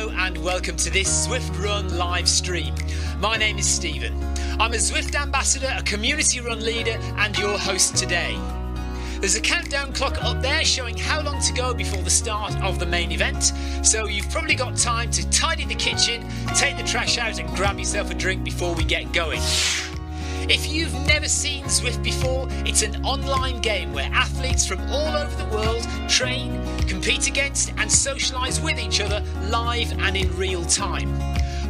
Hello and welcome to this Zwift Run live stream. My name is Stephen. I'm a Zwift ambassador, a community run leader and your host today. There's a countdown clock up there showing how long to go before the start of the main event, so you've probably got time to tidy the kitchen, take the trash out and grab yourself a drink before we get going. If you've never seen Zwift before, it's an online game where athletes from all over the world train, compete against and socialise with each other live and in real time.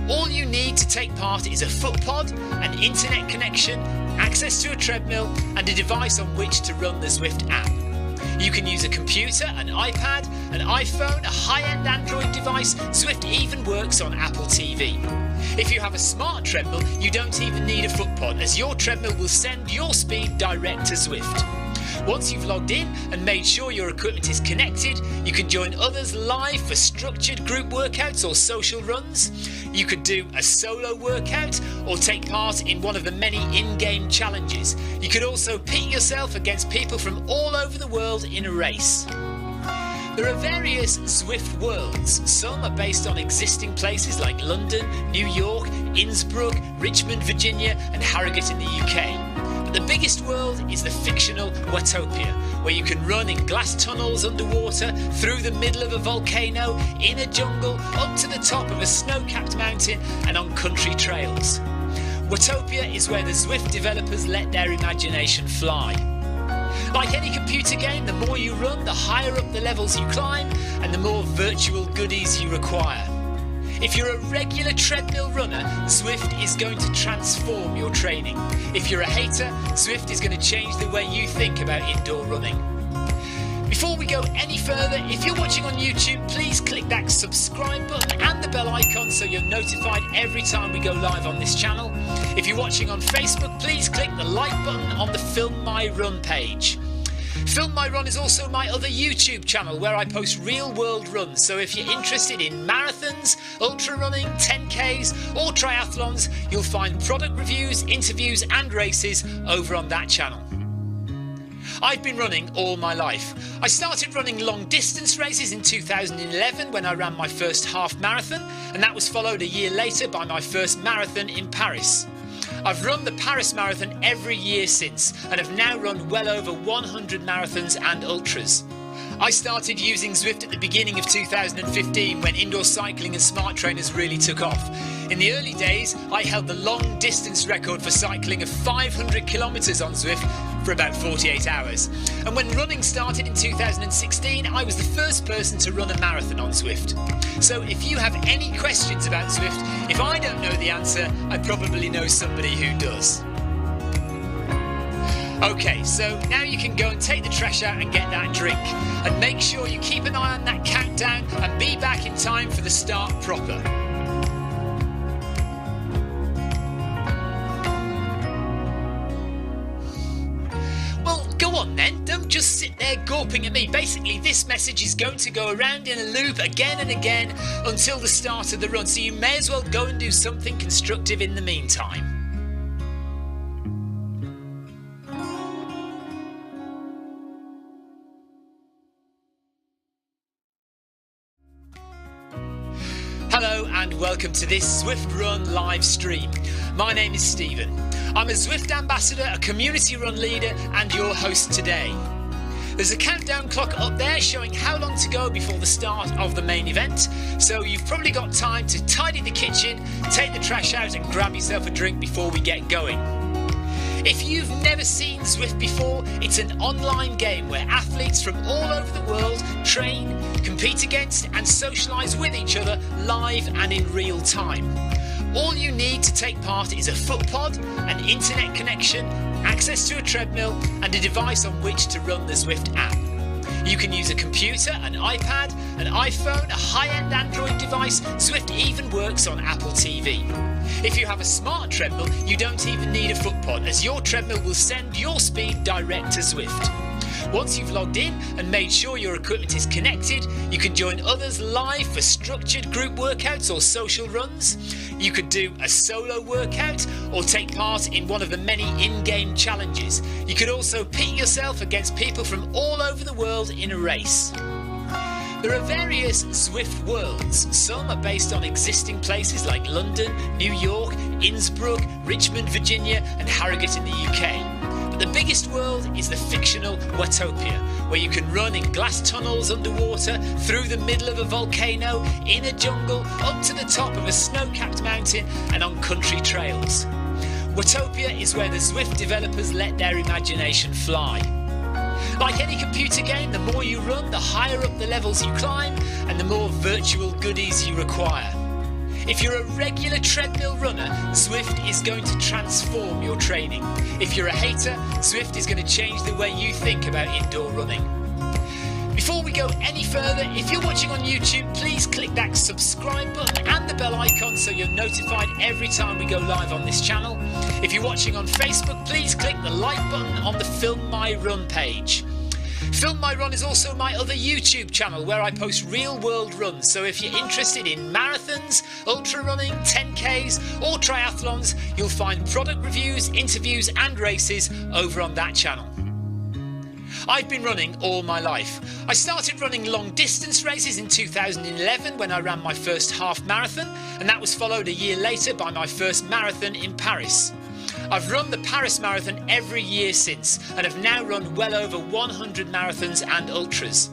All you need to take part is a foot pod, an internet connection, access to a treadmill and a device on which to run the Zwift app. You can use a computer, an iPad, an iPhone, a high-end Android device. Zwift even works on Apple TV. If you have a smart treadmill, you don't even need a foot pod, as your treadmill will send your speed direct to Zwift. Once you've logged in and made sure your equipment is connected, you can join others live for structured group workouts or social runs. You could do a solo workout or take part in one of the many in-game challenges. You could also pit yourself against people from all over the world in a race. There are various Zwift worlds. Some are based on existing places like London, New York, Innsbruck, Richmond, Virginia and Harrogate in the UK. But the biggest world is the fictional Watopia, where you can run in glass tunnels underwater, through the middle of a volcano, in a jungle, up to the top of a snow-capped mountain and on country trails. Watopia is where the Zwift developers let their imagination fly. Like any computer game, the more you run, the higher up the levels you climb and the more virtual goodies you require. If you're a regular treadmill runner, Zwift is going to transform your training. If you're a hater, Zwift is going to change the way you think about indoor running. Before we go any further, if you're watching on YouTube, please click that subscribe button and the bell icon so you're notified every time we go live on this channel. If you're watching on Facebook, please click the like button on the Film My Run page. Film My Run is also my other YouTube channel where I post real world runs, so if you're interested in marathons, ultra running, 10Ks or triathlons, you'll find product reviews, interviews and races over on that channel. I've been running all my life. I started running long distance races in 2011 when I ran my first half marathon, and that was followed a year later by my first marathon in Paris. I've run the Paris Marathon every year since and have now run well over 100 marathons and ultras. I started using Zwift at the beginning of 2015 when indoor cycling and smart trainers really took off. In the early days, I held the long distance record for cycling of 500 kilometres on Zwift for about 48 hours. And when running started in 2016, I was the first person to run a marathon on Zwift. So if you have any questions about Zwift, if I don't know the answer, I probably know somebody who does. Okay, so now you can go and take the trash out and get that drink. And make sure you keep an eye on that countdown and be back in time for the start proper. Well, go on then, don't just sit there gawping at me. Basically, this message is going to go around in a loop again and again until the start of the run, so you may as well go and do something constructive in the meantime. Hello and welcome to this Zwift Run live stream. My name is Stephen. I'm a Zwift ambassador, a community run leader and your host today. There's a countdown clock up there showing how long to go before the start of the main event, so you've probably got time to tidy the kitchen, take the trash out and grab yourself a drink before we get going. If you've never seen Zwift before, it's an online game where athletes from all over the world train, compete against and socialise with each other live and in real time. All you need to take part is a foot pod, an internet connection, access to a treadmill and a device on which to run the Zwift app. You can use a computer, an iPad, an iPhone, a high-end Android device. Zwift even works on Apple TV. If you have a smart treadmill, you don't even need a foot pod, as your treadmill will send your speed direct to Zwift. Once you've logged in and made sure your equipment is connected, you can join others live for structured group workouts or social runs. You could do a solo workout or take part in one of the many in-game challenges. You could also pit yourself against people from all over the world in a race. There are various Zwift worlds. Some are based on existing places like London, New York, Innsbruck, Richmond, Virginia and Harrogate in the UK. But the biggest world is the fictional Watopia, where you can run in glass tunnels underwater, through the middle of a volcano, in a jungle, up to the top of a snow-capped mountain and on country trails. Watopia is where the Zwift developers let their imagination fly. Like any computer game, the more you run, the higher up the levels you climb and the more virtual goodies you require. If you're a regular treadmill runner, Zwift is going to transform your training. If you're a hater, Zwift is going to change the way you think about indoor running. Before we go any further, if you're watching on YouTube, please click that subscribe button and the bell icon so you're notified every time we go live on this channel. If you're watching on Facebook, please click the like button on the Film My Run page. Film My Run is also my other YouTube channel where I post real world runs, so if you're interested in marathons, ultra running, 10Ks or triathlons, you'll find product reviews, interviews and races over on that channel. I've been running all my life. I started running long distance races in 2011 when I ran my first half marathon, and that was followed a year later by my first marathon in Paris. I've run the Paris Marathon every year since and have now run well over 100 marathons and ultras.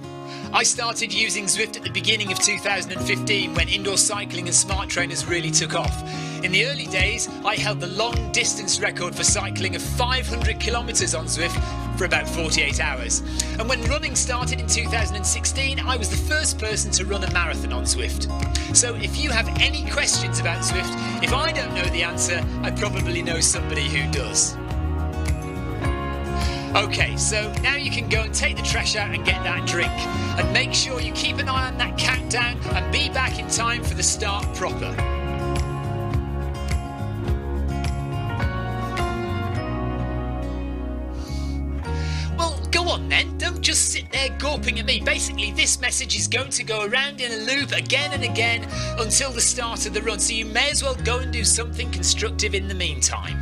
I started using Zwift at the beginning of 2015 when indoor cycling and smart trainers really took off. In the early days, I held the long distance record for cycling of 500 kilometres on Zwift for about 48 hours. And when running started in 2016, I was the first person to run a marathon on Zwift. So if you have any questions about Zwift, if I don't know the answer, I probably know somebody who does. Okay, so now you can go and take the trash out and get that drink. And make sure you keep an eye on that countdown and be back in time for the start proper. Go on then, don't just sit there gawping at me. Basically, this message is going to go around in a loop again and again until the start of the run, so you may as well go and do something constructive in the meantime.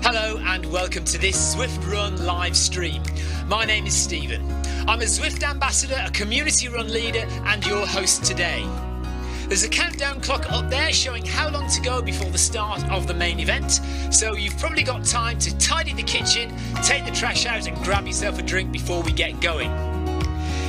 Hello and welcome to this Zwift Run live stream. My name is Stephen. I'm a Zwift ambassador, a community run leader and your host today. There's a countdown clock up there showing how long to go before the start of the main event, so you've probably got time to tidy the kitchen, take the trash out and grab yourself a drink before we get going.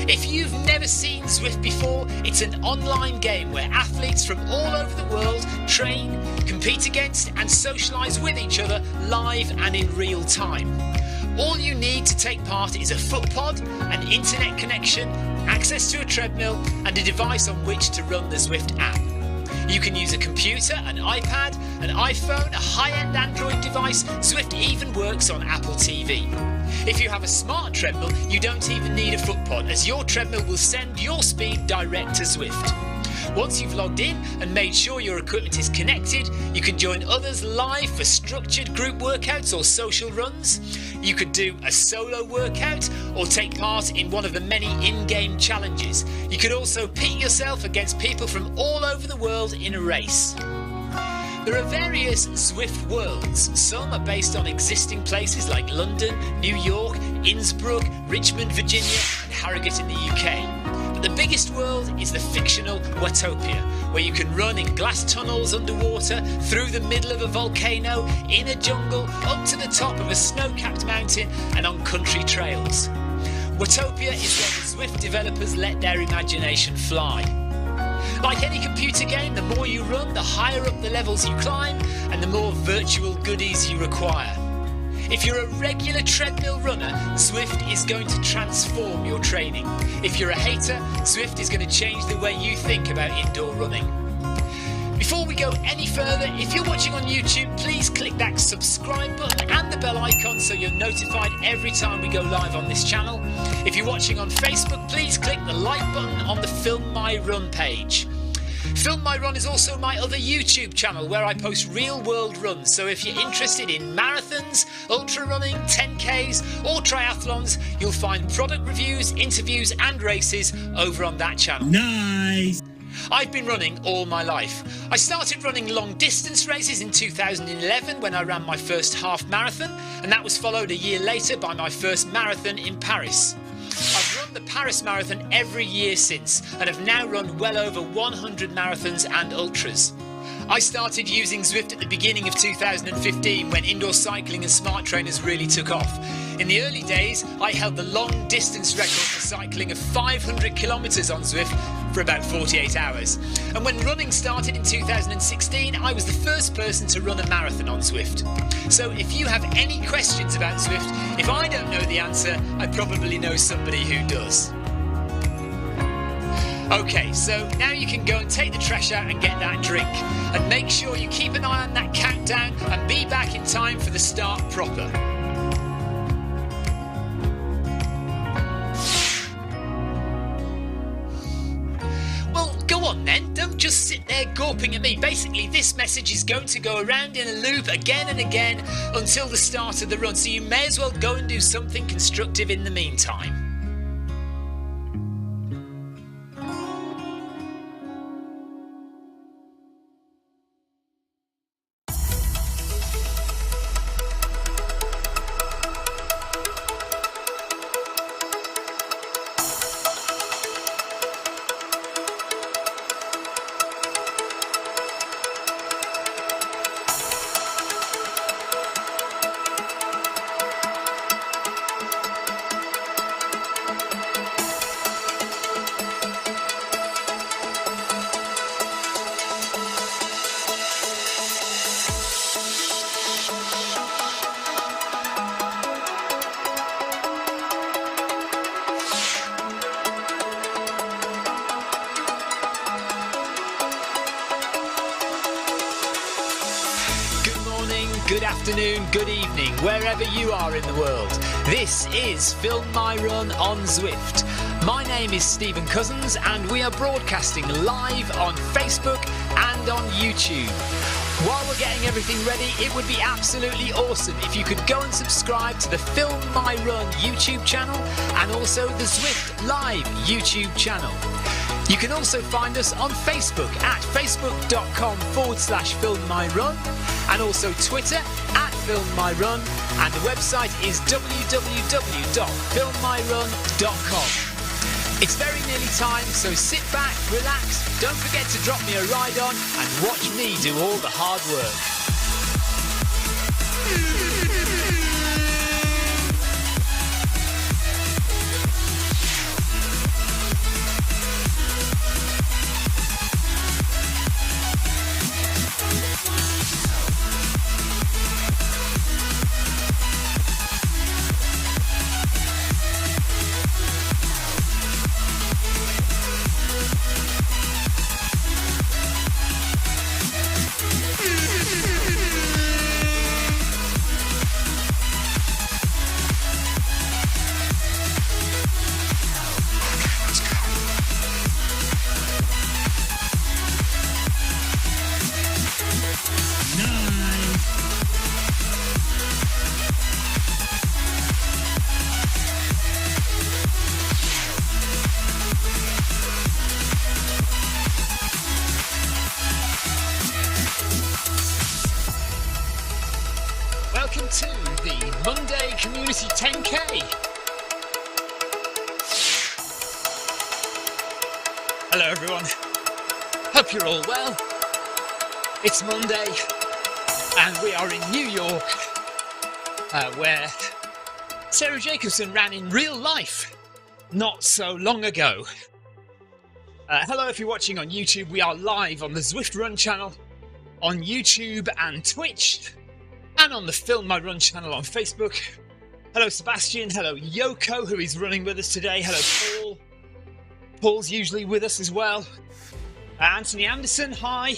If you've never seen Zwift before, it's an online game where athletes from all over the world train, compete against and socialise with each other live and in real time. All you need to take part is a foot pod, an internet connection, access to a treadmill and a device on which to run the Zwift app. You can use a computer, an iPad, an iPhone, a high-end Android device. Zwift even works on Apple TV. If you have a smart treadmill, you don't even need a foot pod, as your treadmill will send your speed direct to Zwift. Once you've logged in and made sure your equipment is connected, you can join others live for structured group workouts or social runs. You could do a solo workout or take part in one of the many in-game challenges. You could also pit yourself against people from all over the world in a race. There are various Zwift worlds. Some are based on existing places like London, New York, Innsbruck, Richmond, Virginia and Harrogate in the UK. But the biggest world is the fictional Watopia, where you can run in glass tunnels underwater, through the middle of a volcano, in a jungle, up to the top of a snow-capped mountain and on country trails. Watopia is where the Zwift developers let their imagination fly. Like any computer game, the more you run, the higher up the levels you climb and the more virtual goodies you require. If you're a regular treadmill runner, Zwift is going to transform your training. If you're a hater, Zwift is going to change the way you think about indoor running. Before we go any further, if you're watching on YouTube, please click that subscribe button and the bell icon so you're notified every time we go live on this channel. If you're watching on Facebook, please click the like button on the Film My Run page. Film My Run is also my other YouTube channel where I post real world runs, so if you're interested in marathons, ultra running, 10Ks or triathlons, you'll find product reviews, interviews and races over on that channel. Nice! I've been running all my life. I started running long distance races in 2011 when I ran my first half marathon, and that was followed a year later by my first marathon in Paris. I've run the Paris Marathon every year since, and have now run well over 100 marathons and ultras. I started using Zwift at the beginning of 2015 when indoor cycling and smart trainers really took off. In the early days, I held the long distance record for cycling of 500 kilometres on Zwift for about 48 hours. And when running started in 2016, I was the first person to run a marathon on Zwift. So if you have any questions about Zwift, if I don't know the answer, I probably know somebody who does. Okay, so now you can go and take the trash out and get that drink. And make sure you keep an eye on that countdown and be back in time for the start proper. Well, go on then, don't just sit there gawping at me. Basically, this message is going to go around in a loop again and again until the start of the run, so you may as well go and do something constructive in the meantime. Good afternoon, good evening, wherever you are in the world. This is Film My Run on Zwift. My name is Stephen Cousins and we are broadcasting live on Facebook and on YouTube. While we're getting everything ready, it would be absolutely awesome if you could go and subscribe to the Film My Run YouTube channel and also the Zwift Live YouTube channel. You can also find us on Facebook at facebook.com/filmmyrun and also Twitter at filmmyrun, and the website is www.filmmyrun.com. It's very nearly time, so sit back, relax, don't forget to drop me a ride on and watch me do all the hard work. Welcome to the Monday Community 10K. Hello everyone, hope you're all well. It's Monday and we are in New York where Sarah Jacobson ran in real life not so long ago. Hello if you're watching on YouTube, we are live on the Zwift Run channel on YouTube and Twitch, and on the Film My Run channel on Facebook. Hello Sebastian, hello Yoko, who is running with us today, hello Paul. Paul's usually with us as well. Anthony Anderson, hi.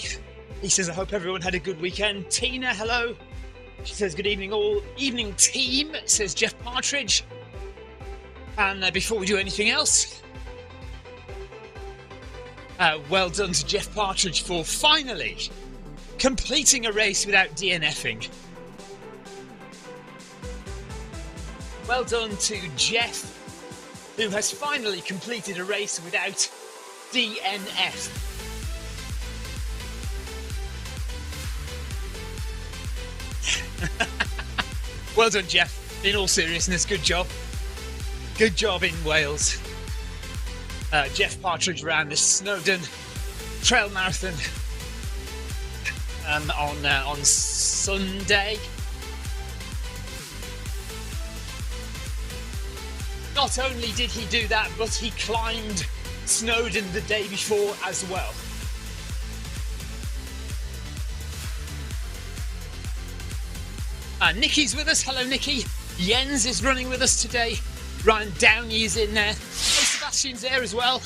He says, I hope everyone had a good weekend. Tina, hello. She says, good evening all. Evening team, says Jeff Partridge. And before we do anything else, well done to Jeff Partridge for finally completing a race without DNFing. Well done to Jeff, who has finally completed a race without DNF. Well done, Jeff. In all seriousness, good job. Good job in Wales. Jeff Partridge ran the Snowdon Trail Marathon on Sunday. Not only did he do that, but he climbed Snowdon the day before as well. Nikki's with us. Hello, Nikki. Jens is running with us today. Ryan Downey is in there. Oh, Sebastian's there as well.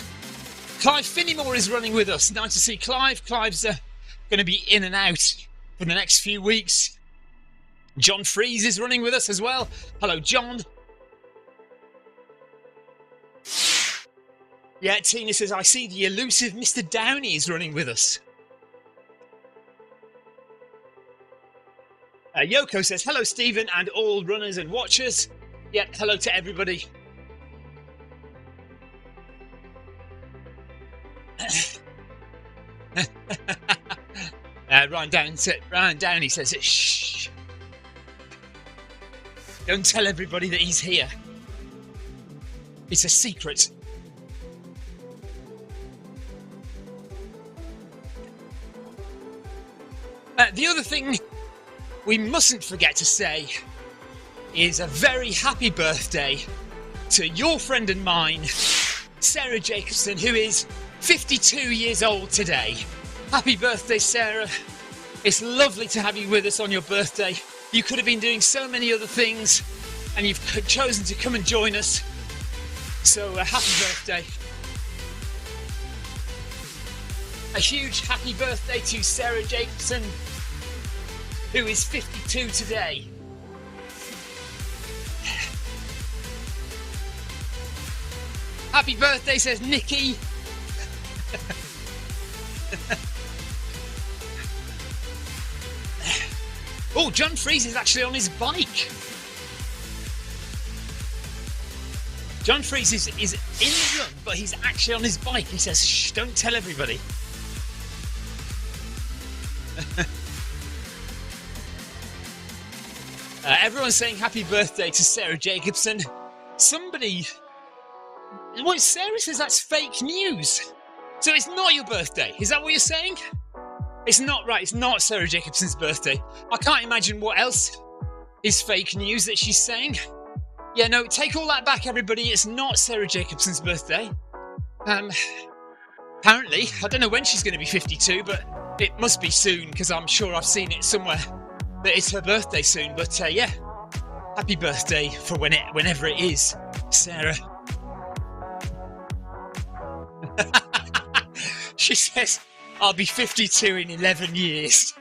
Clive Finnimore is running with us. Nice to see Clive. Clive's going to be in and out for the next few weeks. John Freeze is running with us as well. Hello, John. Yeah, Tina says, I see the elusive Mr. Downey is running with us. Yoko says, hello, Stephen, and all runners and watchers. Yeah, hello to everybody. Ryan Downey says, shh. Don't tell everybody that he's here. It's a secret. The other thing we mustn't forget to say is a very happy birthday to your friend and mine, Sarah Jacobson, who is 52 years old today. Happy birthday, Sarah. It's lovely to have you with us on your birthday. You could have been doing so many other things, and you've chosen to come and join us. So, happy birthday. A huge happy birthday to Sarah Jacobson, who is 52 today. Happy birthday, says Nikki. Oh, John Freeze is actually on his bike. John Freeze is in the run, but he's actually on his bike. He says, shh, don't tell everybody. Everyone's saying happy birthday to Sarah Jacobson. Somebody... Well, Sarah says that's fake news. So it's not your birthday. Is that what you're saying? It's not right. It's not Sarah Jacobson's birthday. I can't imagine what else is fake news that she's saying. Yeah, no, take all that back, everybody. It's not Sarah Jacobson's birthday. Apparently, I don't know when she's going to be 52, but it must be soon, because I'm sure I've seen it somewhere that it's her birthday soon. But yeah, happy birthday for whenever it is, Sarah. She says, I'll be 52 in 11 years.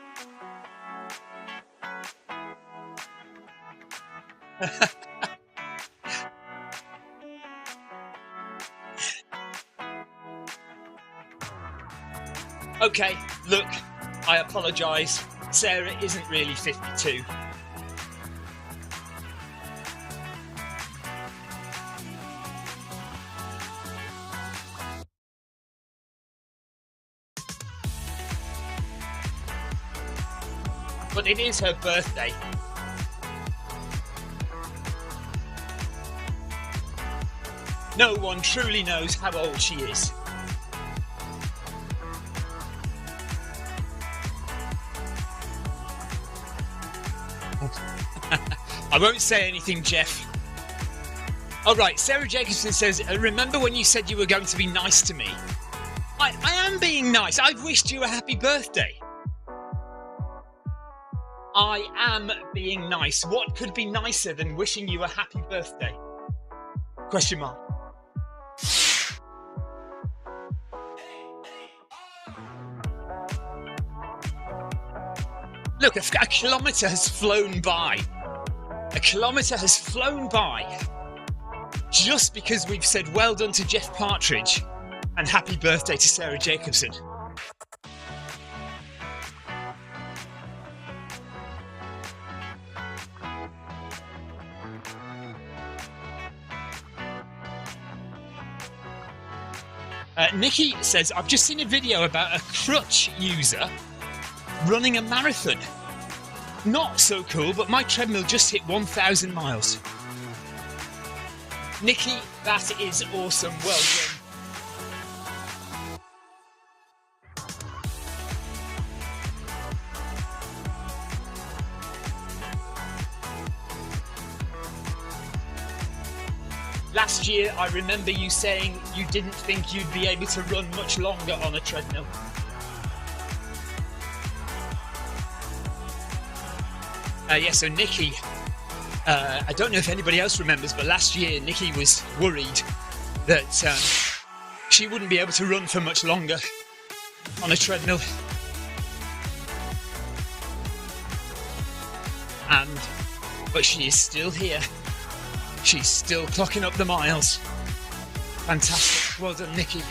Okay, look, I apologise. Sarah isn't really 52. But it is her birthday. No one truly knows how old she is. I won't say anything, Jeff. All right, Sarah Jacobson says, remember when you said you were going to be nice to me? I am being nice. I've wished you a happy birthday. I am being nice. What could be nicer than wishing you a happy birthday? Question mark. Look, a kilometre has flown by. A kilometre has flown by just because we've said well done to Jeff Partridge and happy birthday to Sarah Jacobson. Nikki says, I've just seen a video about a crutch user running a marathon. Not so cool, but my treadmill just hit 1,000 miles. Nikki, that is awesome. Well done. Last year, I remember you saying you didn't think you'd be able to run much longer on a treadmill. Yeah, so Nikki, I don't know if anybody else remembers, but last year Nikki was worried that she wouldn't be able to run for much longer on a treadmill. But she is still here. She's still clocking up the miles. Fantastic. Well done, Nikki.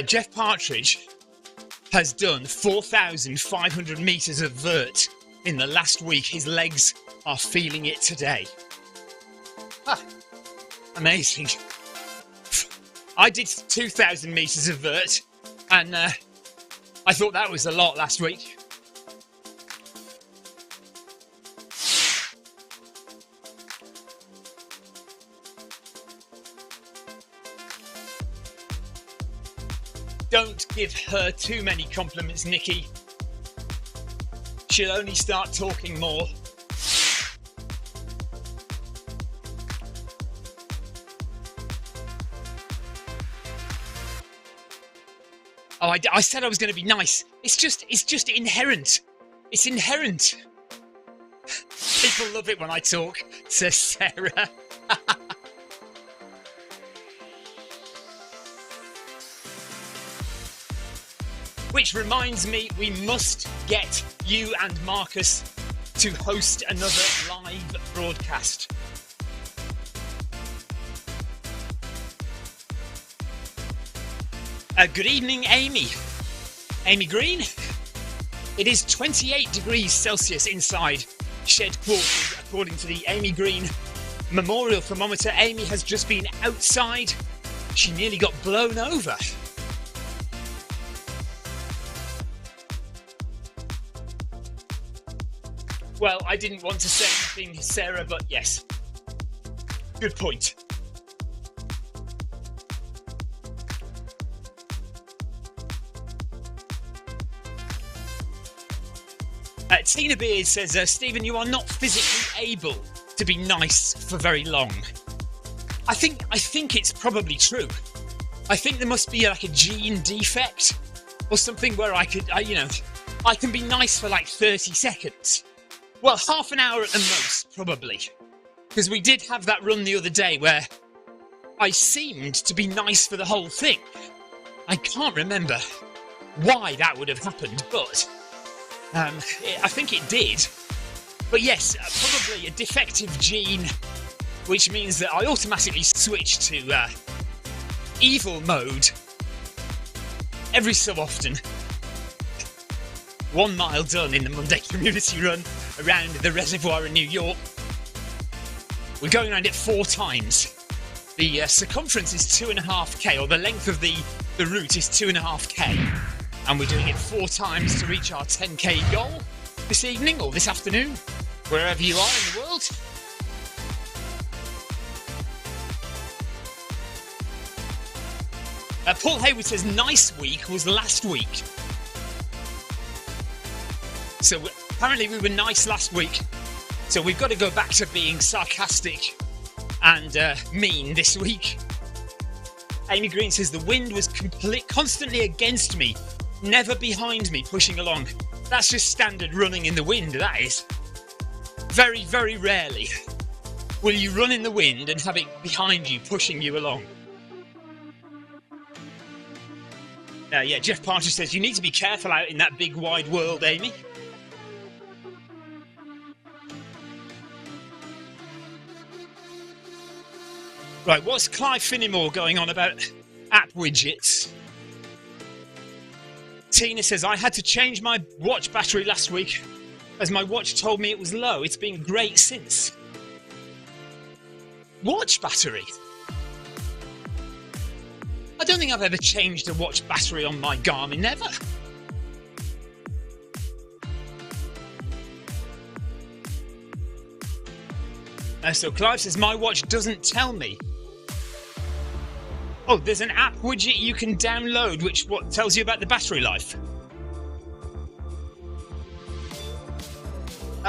Jeff Partridge has done 4,500 metres of vert in the last week. His legs are feeling it today. Amazing. I did 2,000 metres of vert, and I thought that was a lot last week. Don't give her too many compliments, Nikki. She'll only start talking more. Oh, I said I was going to be nice. It's just inherent. It's inherent. People love it when I talk, says Sarah. Which reminds me, we must get you and Marcus to host another live broadcast. Good evening, Amy. Amy Green. It is 28 degrees Celsius inside shed quarters, according to the Amy Green Memorial Thermometer. Amy has just been outside. She nearly got blown over. Well, I didn't want to say anything, Sarah, but yes. Good point. Tina Beard says, Stephen, you are not physically able to be nice for very long. I think it's probably true. I think there must be like a gene defect or something where I can be nice for like 30 seconds. Well, half an hour at the most, probably. Because we did have that run the other day where I seemed to be nice for the whole thing. I can't remember why that would have happened, but I think it did. But yes, probably a defective gene, which means that I automatically switch to evil mode every so often. 1 mile done in the Monday community run around the reservoir in New York. We're going around it 4 times. The circumference is 2.5k, or the length of the route is 2.5k. And we're doing it 4 times to reach our 10k goal this evening or this afternoon, wherever you are in the world. Paul Hayward says, nice week was last week. So apparently we were nice last week. So we've got to go back to being sarcastic and mean this week. Amy Green says, the wind was constantly against me, never behind me pushing along. That's just standard running in the wind, that is. Very, very rarely will you run in the wind and have it behind you pushing you along. Yeah, Jeff Partridge says, you need to be careful out in that big wide world, Amy. Right, what's Clive Finnimore going on about app widgets? Tina says, I had to change my watch battery last week as my watch told me it was low. It's been great since. Watch battery? I don't think I've ever changed a watch battery on my Garmin, never. So Clive says, my watch doesn't tell me. Oh, there's an app widget you can download which tells you about the battery life.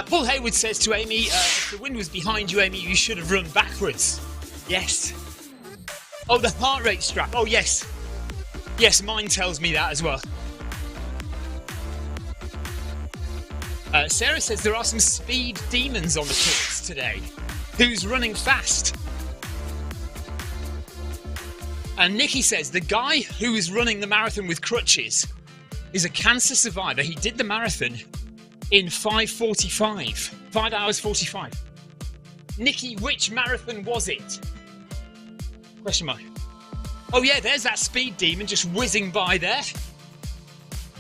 Paul Hayward says to Amy, if the wind was behind you, Amy, you should have run backwards. Yes. Oh, the heart rate strap. Oh, yes. Yes, mine tells me that as well. Sarah says there are some speed demons on the course today. Who's running fast? And Nikki says the guy who is running the marathon with crutches is a cancer survivor. He did the marathon in 5:45. 5 hours 45. Nikki, which marathon was it? Question mark. Oh yeah, there's that speed demon just whizzing by there.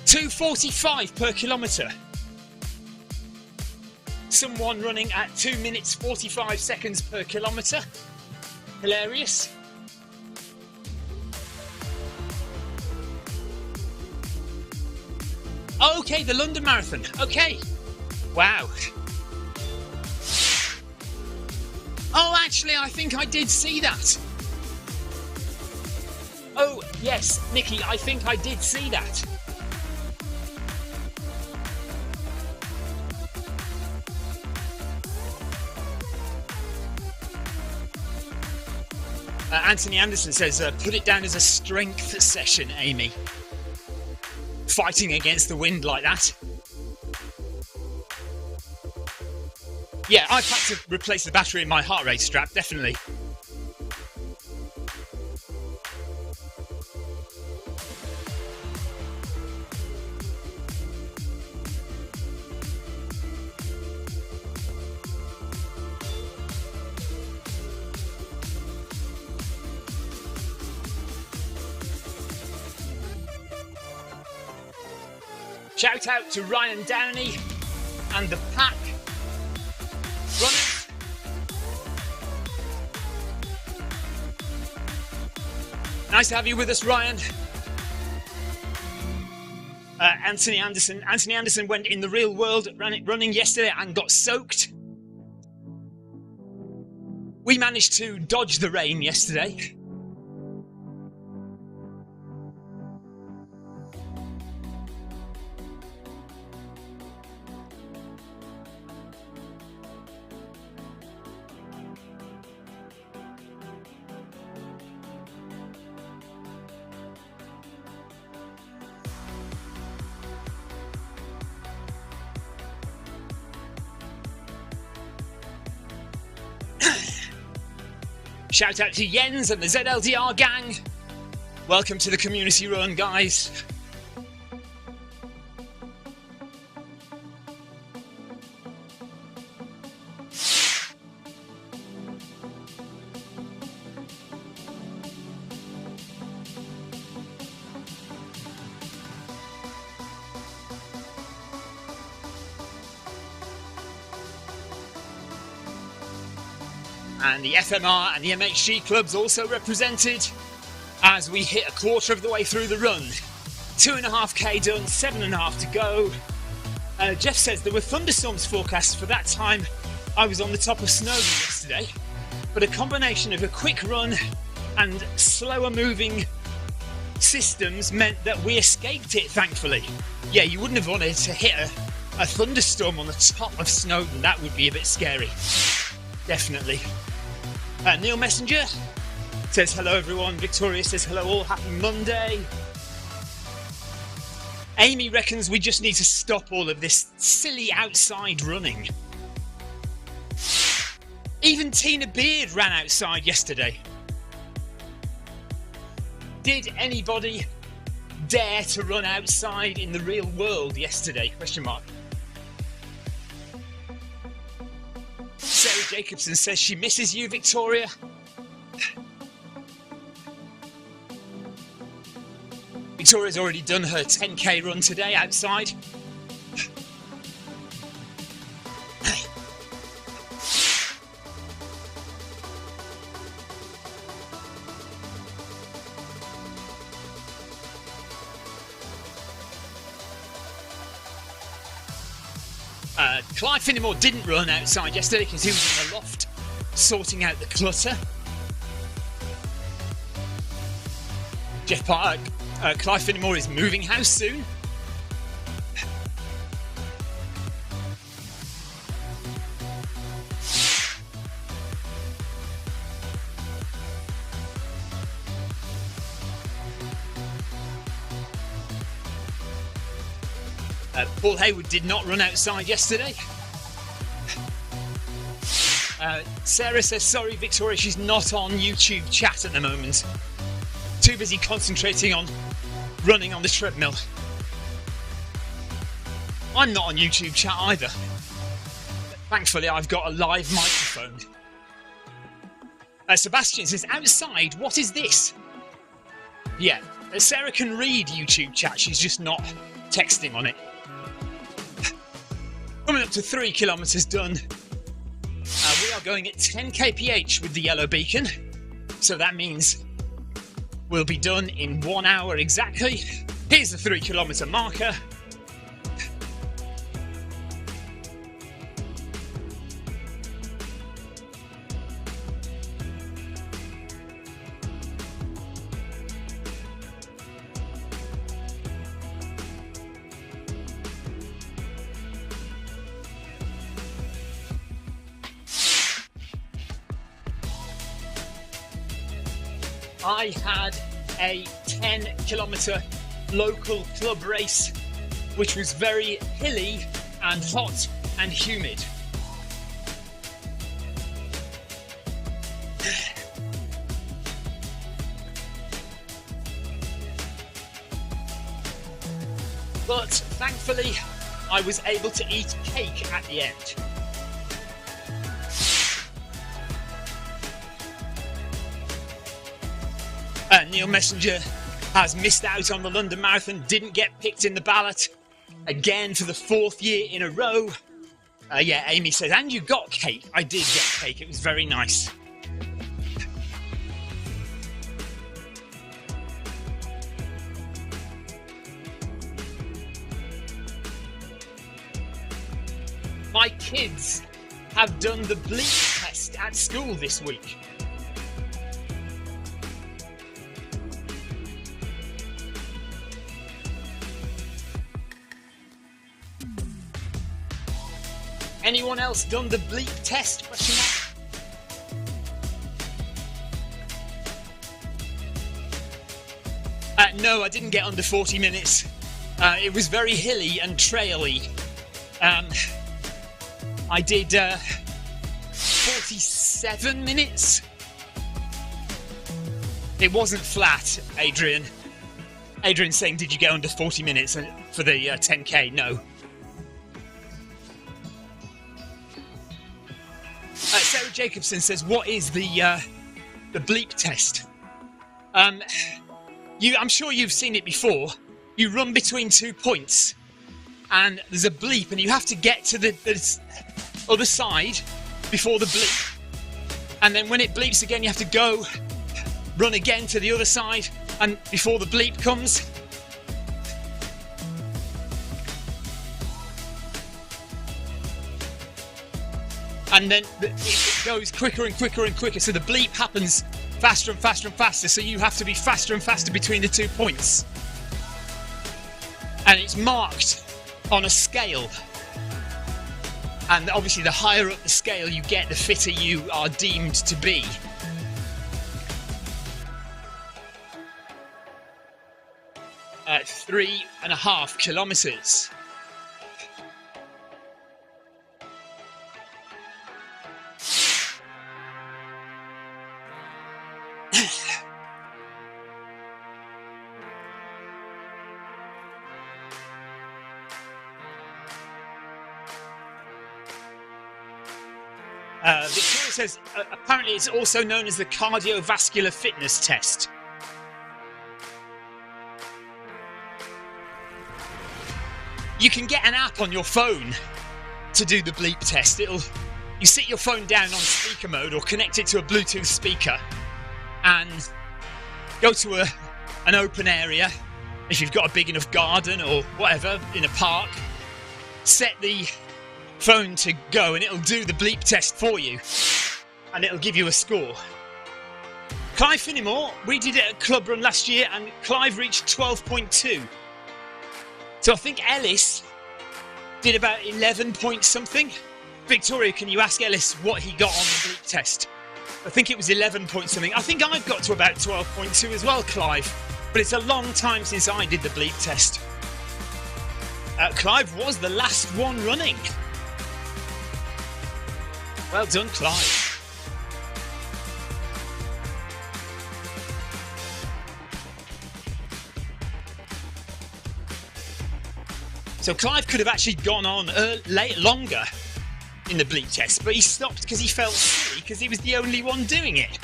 2:45 per kilometre. Someone running at 2 minutes 45 seconds per kilometre. Hilarious. Okay, the London Marathon. Okay. Wow. Oh, actually, I think I did see that. Oh, yes, Nikki, I think I did see that. Anthony Anderson says, put it down as a strength session, Amy. Fighting against the wind like that. Yeah, I've had to replace the battery in my heart rate strap, definitely. Shout out to Ryan Downey and the pack runners. Nice to have you with us, Ryan. Anthony Anderson went in the real world running yesterday and got soaked. We managed to dodge the rain yesterday. Shout out to Jens and the ZLDR gang. Welcome to the community run, guys. And the FMR and the MHG clubs also represented as we hit a quarter of the way through the run. 2.5k done, 7.5 to go. Jeff says there were thunderstorms forecast for that time. I was on the top of Snowdon yesterday, but a combination of a quick run and slower moving systems meant that we escaped it, thankfully. Yeah, you wouldn't have wanted to hit a thunderstorm on the top of Snowdon. That would be a bit scary. Definitely. Neil Messenger says hello everyone. Victoria says hello all, happy Monday. Amy reckons we just need to stop all of this silly outside running. Even Tina Beard ran outside yesterday. Did anybody dare to run outside in the real world yesterday? Question mark. Sarah Jacobson says she misses you, Victoria. Victoria's already done her 10k run today outside. Clive Finnemore didn't run outside yesterday because he was in the loft sorting out the clutter. Clive Finnemore is moving house soon. Paul Hayward did not run outside yesterday. Sarah says, sorry Victoria, she's not on YouTube chat at the moment. Too busy concentrating on running on the treadmill. I'm not on YouTube chat either. But thankfully I've got a live microphone. Sebastian says, outside, what is this? Yeah, Sarah can read YouTube chat, she's just not texting on it. Coming up to 3 kilometres done. We are going at 10 kph with the yellow beacon. So that means we'll be done in 1 hour exactly. Here's the 3 kilometre marker. I had a 10 kilometre local club race, which was very hilly and hot and humid. But thankfully, I was able to eat cake at the end. Neil Messenger has missed out on the London Marathon, didn't get picked in the ballot again for the 4th year in a row. Yeah, Amy says, and you got cake. I did get cake, it was very nice. My kids have done the bleep test at school this week. Anyone else done the bleep test? Question mark? No, I didn't get under 40 minutes. It was very hilly and traily. I did 47 minutes. It wasn't flat, Adrian. Adrian's saying, did you get under 40 minutes for the 10k? No. Sarah Jacobson says, what is the bleep test? I'm sure you've seen it before. You run between 2 points and there's a bleep and you have to get to the other side before the bleep. And then when it bleeps again, you have to go, run again to the other side and before the bleep comes. And then it goes quicker and quicker and quicker. So the bleep happens faster and faster and faster. So you have to be faster and faster between the 2 points. And it's marked on a scale. And obviously the higher up the scale you get, the fitter you are deemed to be. At 3.5 kilometres. Victoria says, apparently it's also known as the cardiovascular fitness test. You can get an app on your phone to do the bleep test. You sit your phone down on speaker mode or connect it to a Bluetooth speaker and go to an open area, if you've got a big enough garden or whatever, in a park, set the phone to go and it'll do the bleep test for you and it'll give you a score. Clive Finnemore, we did it at Club Run last year and Clive reached 12.2. So I think Ellis did about 11 point something. Victoria, can you ask Ellis what he got on the bleep test? I think it was 11 point something. I think I've got to about 12.2 as well, Clive. But it's a long time since I did the bleep test. Clive was the last one running. Well done, Clive. So Clive could have actually gone on longer in the bleep test, but he stopped because he felt silly because he was the only one doing it.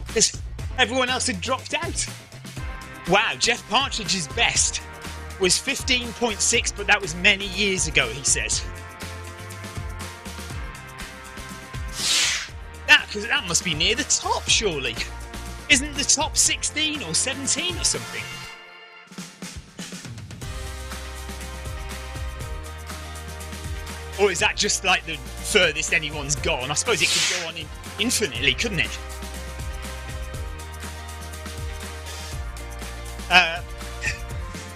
Because everyone else had dropped out. Wow, Jeff Partridge's best was 15.6, but that was many years ago, he says. That must be near the top, surely. Isn't the top 16 or 17 or something? Or is that just like the furthest anyone's gone? I suppose it could go on infinitely, couldn't it?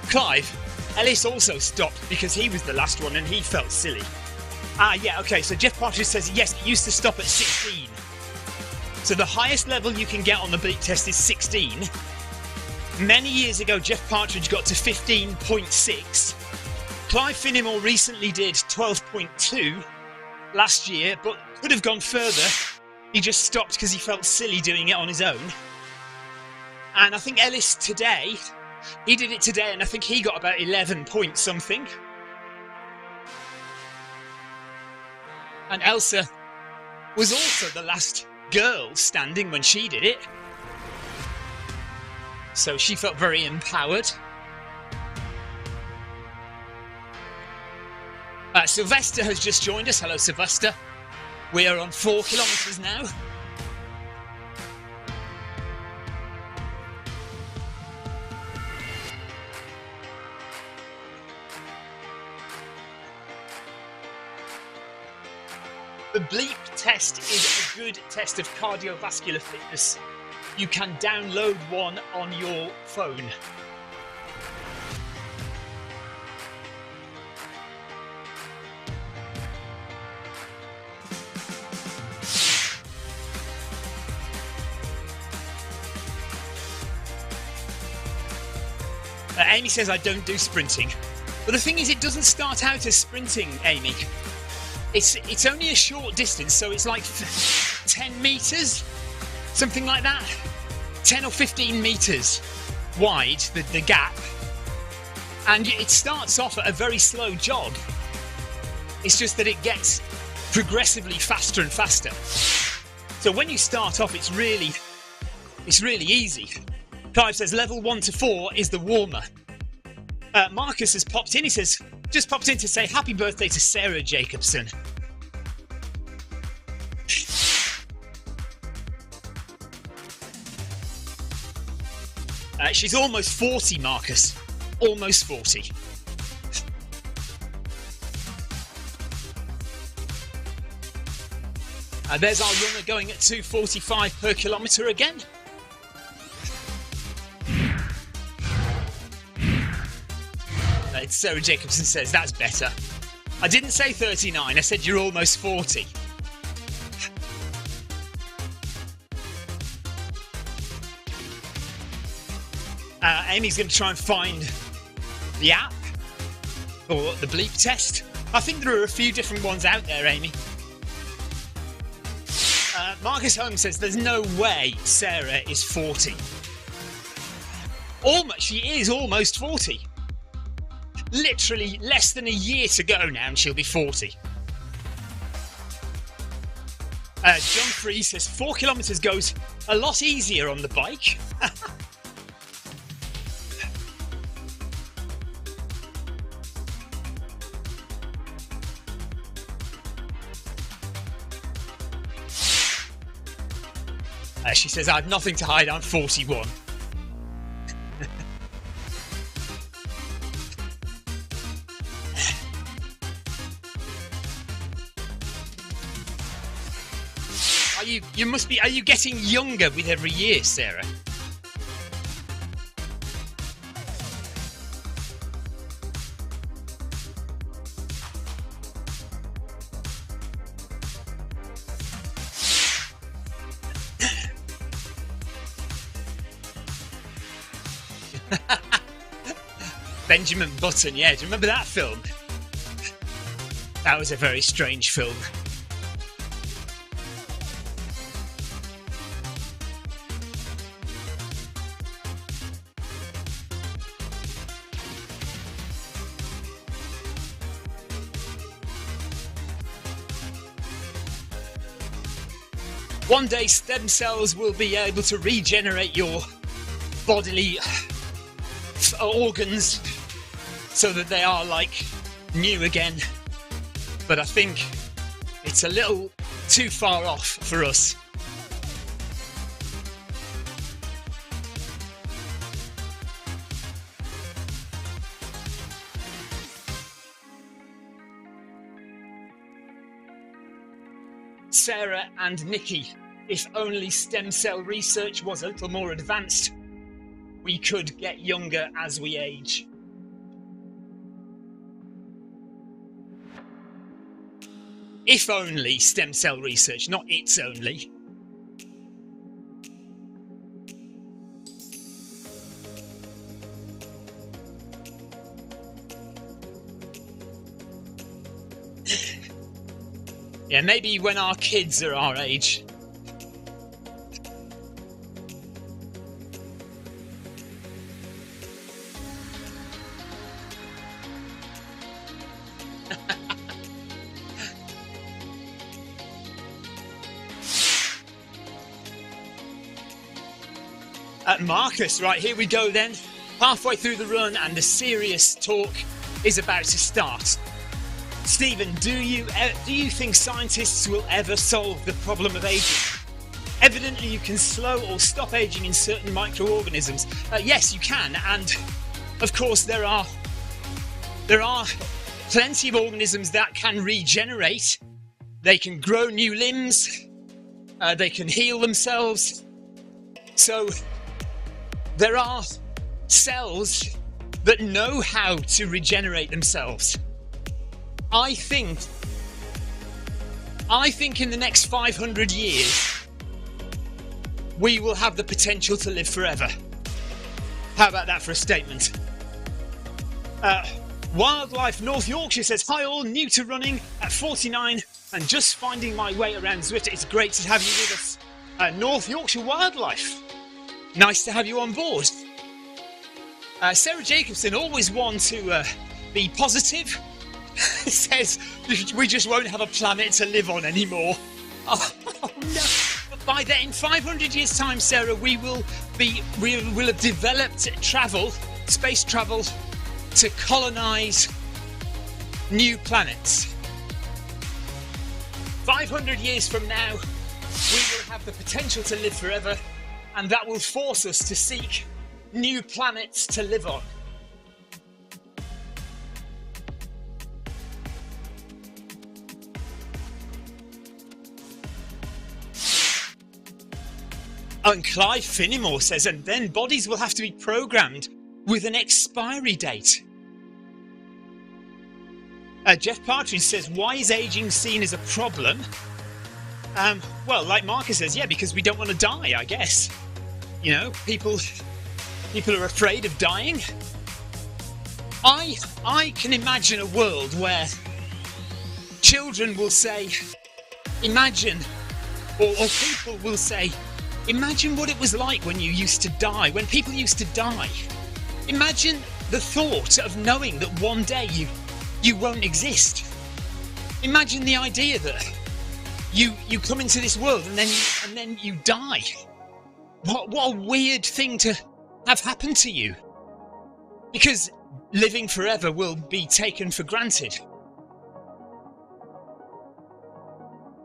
Clive, Ellis also stopped because he was the last one and he felt silly. Yeah, okay, so Jeff Partridge says, yes, it used to stop at 16. So the highest level you can get on the bleep test is 16. Many years ago, Jeff Partridge got to 15.6. Clive Finnemore recently did 12.2 last year, but could have gone further. He just stopped because he felt silly doing it on his own. And I think Ellis today, he did it today, and I think he got about 11 point something. And Elsa was also the last girl standing when she did it. So she felt very empowered. Sylvester has just joined us. Hello, Sylvester. We are on 4 kilometres now. The bleep test is a good test of cardiovascular fitness. You can download one on your phone. Amy says I don't do sprinting. But the thing is, it doesn't start out as sprinting, Amy. It's only a short distance, so it's like 10 metres, something like that. 10 or 15 metres wide, the gap. And it starts off at a very slow jog. It's just that it gets progressively faster and faster. So when you start off, it's really easy. Clive says level 1 to 4 is the warmer. Marcus has popped in. He says, just popped in to say happy birthday to Sarah Jacobson. She's almost 40, Marcus. Almost 40. There's our runner going at 2:45 per kilometre again. Sarah Jacobson says, that's better. I didn't say 39, I said you're almost 40. Amy's going to try and find the app or the bleep test. I think there are a few different ones out there, Amy. Marcus Holmes says there's no way Sarah is 40. She is almost 40. Literally less than a year to go now and she'll be 40. John Free says 4 kilometres goes a lot easier on the bike. She says, I have nothing to hide, I'm 41. you must be. Are you getting younger with every year, Sarah? Benjamin Button, yeah, do you remember that film? That was a very strange film. One day stem cells will be able to regenerate your bodily organs so that they are like new again, but I think it's a little too far off for us. Sarah and Nikki, if only stem cell research was a little more advanced, we could get younger as we age. If only stem cell research, not it's only. Yeah, maybe when our kids are our age. Marcus, right, here we go then. Halfway through the run and the serious talk is about to start. Stephen, do you think scientists will ever solve the problem of aging? Evidently you can slow or stop aging in certain microorganisms. Yes, you can, and of course there are plenty of organisms that can regenerate. They can grow new limbs, they can heal themselves. So there are cells that know how to regenerate themselves. I think in the next 500 years, we will have the potential to live forever. How about that for a statement? Wildlife North Yorkshire says, hi all, new to running at 49 and just finding my way around Zwift. It's great to have you with us. North Yorkshire Wildlife. Nice to have you on board. Sarah Jacobson, always one to be positive, says we just won't have a planet to live on anymore. Oh no! But by then, in 500 years' time, Sarah, we will have developed space travel, to colonise new planets. 500 years from now, we will have the potential to live forever. And that will force us to seek new planets to live on. And Clive Finnemore says, and then bodies will have to be programmed with an expiry date. Jeff Partridge says, why is aging seen as a problem? Well, like Marcus says, yeah, because we don't want to die, I guess. You know, people are afraid of dying. I can imagine a world where children will say, imagine, or people will say, imagine what it was like when you used to die, when people used to die. Imagine the thought of knowing that one day you won't exist. Imagine the idea that you come into this world and then you die. What a weird thing to have happen to you. Because living forever will be taken for granted.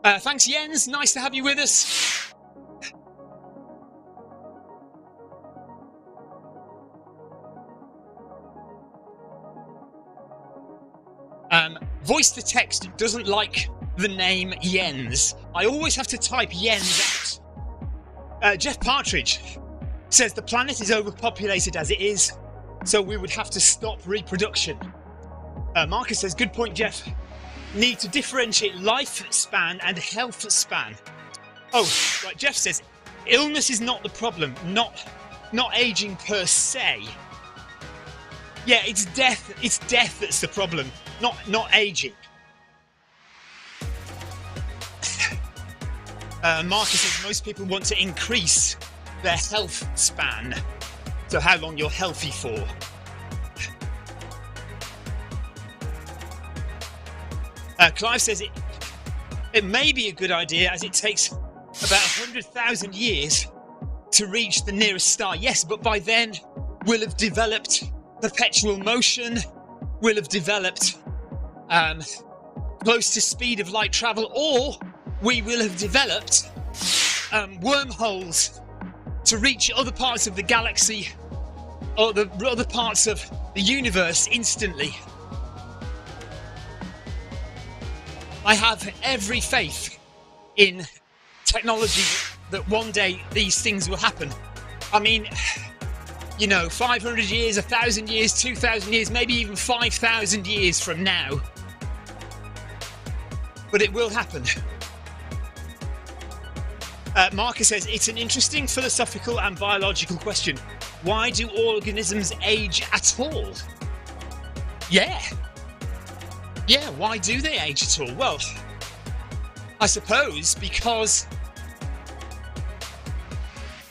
Thanks, Jens. Nice to have you with us. Voice to text doesn't like the name Yens. I always have to type Yens out. Jeff Partridge says the planet is overpopulated as it is, so we would have to stop reproduction. Marcus says, good point, Jeff. Need to differentiate lifespan and health span. Oh, right, Jeff says, illness is not the problem, not aging per se. Yeah, it's death that's the problem, not aging. Marcus says most people want to increase their health span, so how long you're healthy for. Clive says it may be a good idea as it takes about 100,000 years to reach the nearest star. Yes, but by then we'll have developed perpetual motion, we'll have developed close to speed of light travel, or we will have developed wormholes to reach other parts of the galaxy or the other parts of the universe instantly. I have every faith in technology that one day these things will happen. I mean, you know, 500 years, 1,000 years, 2,000 years, maybe even 5,000 years from now. But it will happen. Marcus says, it's an interesting philosophical and biological question. Why do organisms age at all? Yeah, why do they age at all? Well, I suppose because...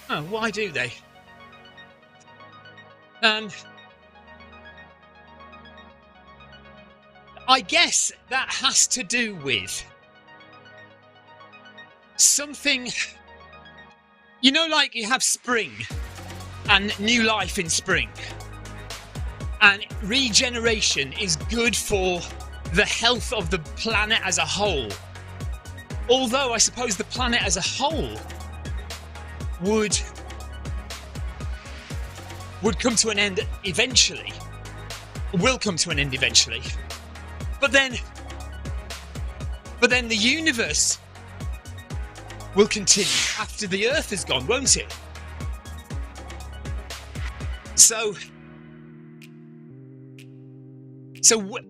Oh, why do they? I guess that has to do with something, you know, like you have spring and new life in spring, and regeneration is good for the health of the planet as a whole. Although I suppose the planet as a whole would come to an end eventually, will come to an end eventually. But then the universe will continue after the Earth is gone, won't it? So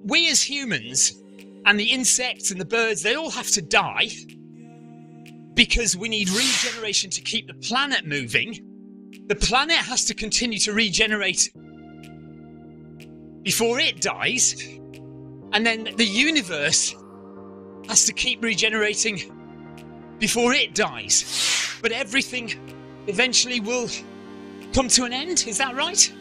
we as humans and the insects and the birds, they all have to die because we need regeneration to keep the planet moving. The planet has to continue to regenerate before it dies, and then the universe has to keep regenerating before it dies. But everything eventually will come to an end, is that right?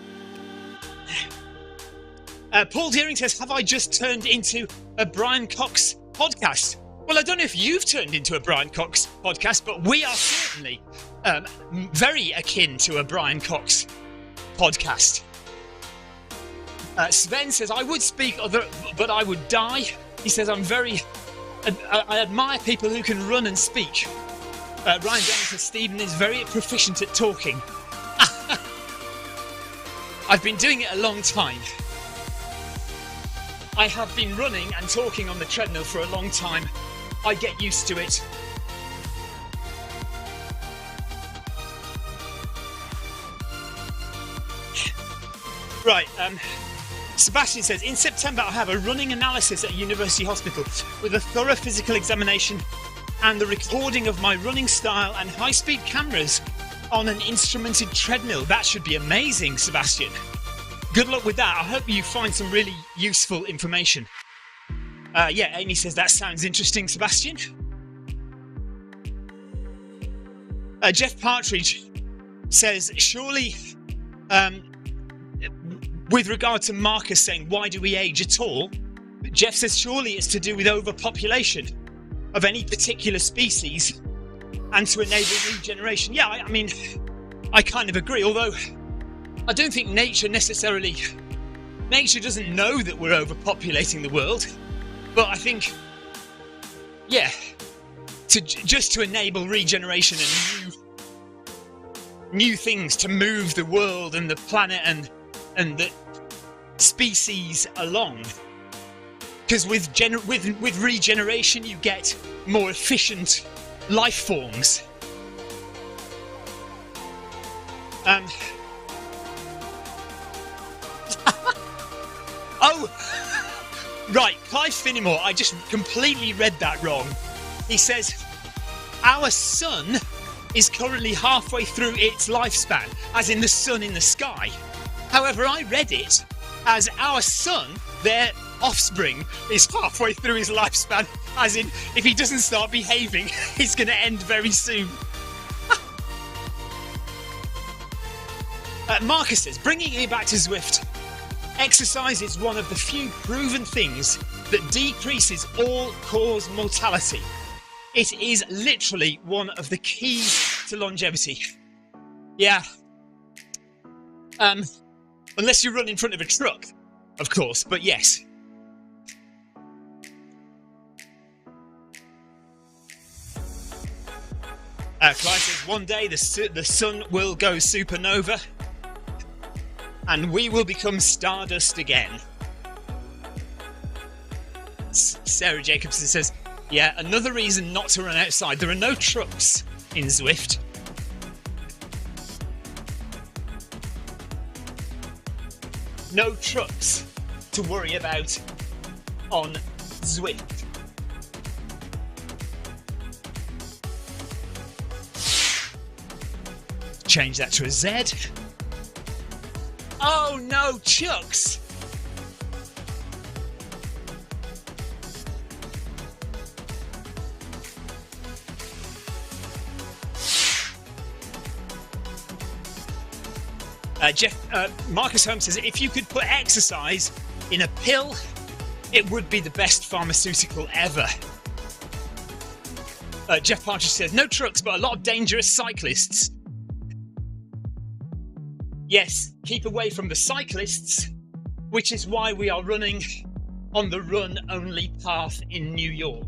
Paul Deering says, have I just turned into a Brian Cox podcast? Well, I don't know if you've turned into a Brian Cox podcast, but we are certainly very akin to a Brian Cox podcast. Sven says, I would speak, but I would die. He says, I admire people who can run and speak. Ryan Dennis says, Stephen is very proficient at talking. I've been doing it a long time. I have been running and talking on the treadmill for a long time. I get used to it. Right, Sebastian says, in September I have a running analysis at University Hospital with a thorough physical examination and the recording of my running style and high-speed cameras on an instrumented treadmill. That should be amazing, Sebastian. Good luck with that. I hope you find some really useful information. Yeah, Amy says that sounds interesting, Sebastian. Jeff Partridge says, surely, with regard to Marcus saying, why do we age at all? Jeff says, surely it's to do with overpopulation of any particular species and to enable regeneration. Yeah, I mean, I kind of agree, although I don't think nature doesn't know that we're overpopulating the world, but I think, yeah, just to enable regeneration and new things to move the world and the planet and the species along. Because with regeneration, you get more efficient life forms. Oh, right, Clive Finnemore, I just completely read that wrong. He says, our sun is currently halfway through its lifespan, as in the sun in the sky. However, I read it as our sun, their offspring, is halfway through his lifespan, as in, if he doesn't start behaving, he's going to end very soon. Marcus says, bringing it back to Zwift, exercise is one of the few proven things that decreases all-cause mortality. It is literally one of the keys to longevity. Yeah. Unless you run in front of a truck, of course, but yes. Clive says, one day the sun will go supernova and we will become stardust again. Sarah Jacobson says, yeah, another reason not to run outside. There are no trucks in Zwift. No trucks to worry about on Zwift. Change that to a Z. Oh no, chucks! Marcus Holmes says, if you could put exercise in a pill, it would be the best pharmaceutical ever. Jeff Partridge says, no trucks, but a lot of dangerous cyclists. Yes, keep away from the cyclists, which is why we are running on the run-only path in New York.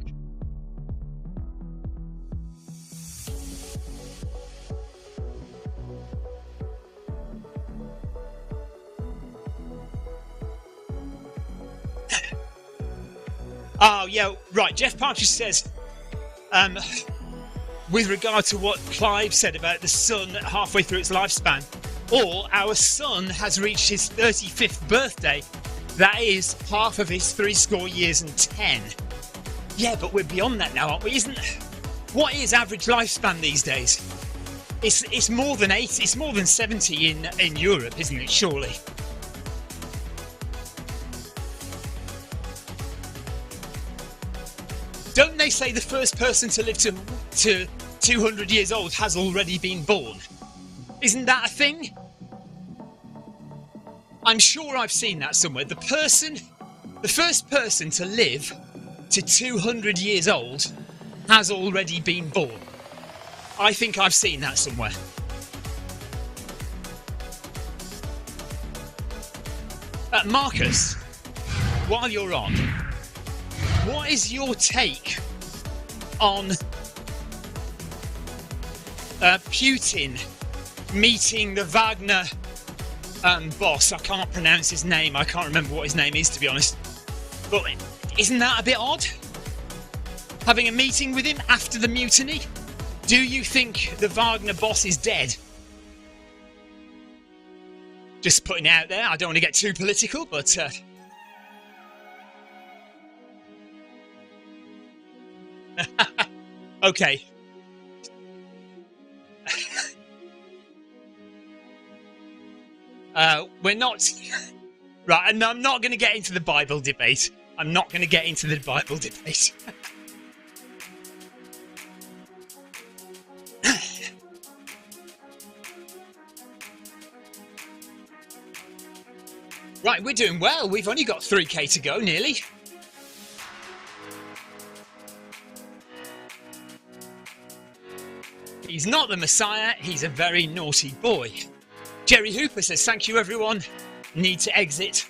Oh, yeah, right. Jeff Partridge says, with regard to what Clive said about the sun halfway through its lifespan, or our son has reached his 35th birthday, that is half of his 70 years and 10. Yeah, but we're beyond that now, aren't we? What is average lifespan these days? It's more than 80, it's more than 70 in Europe, isn't it, surely? Don't they say the first person to live to 200 years old has already been born? Isn't that a thing? I'm sure I've seen that somewhere. The first person to live to 200 years old has already been born. I think I've seen that somewhere. Marcus, while you're on, what is your take on Putin meeting the Wagner boss? I can't pronounce his name. I can't remember what his name is, to be honest. But isn't that a bit odd? Having a meeting with him after the mutiny? Do you think the Wagner boss is dead? Just putting it out there. I don't want to get too political, but... okay. We're not... Right, and I'm not going to get into the Bible debate. I'm not going to get into the Bible debate. Right, we're doing well. We've only got 3k to go, nearly. He's not the Messiah. He's a very naughty boy. Jerry Hooper says, thank you, everyone. Need to exit.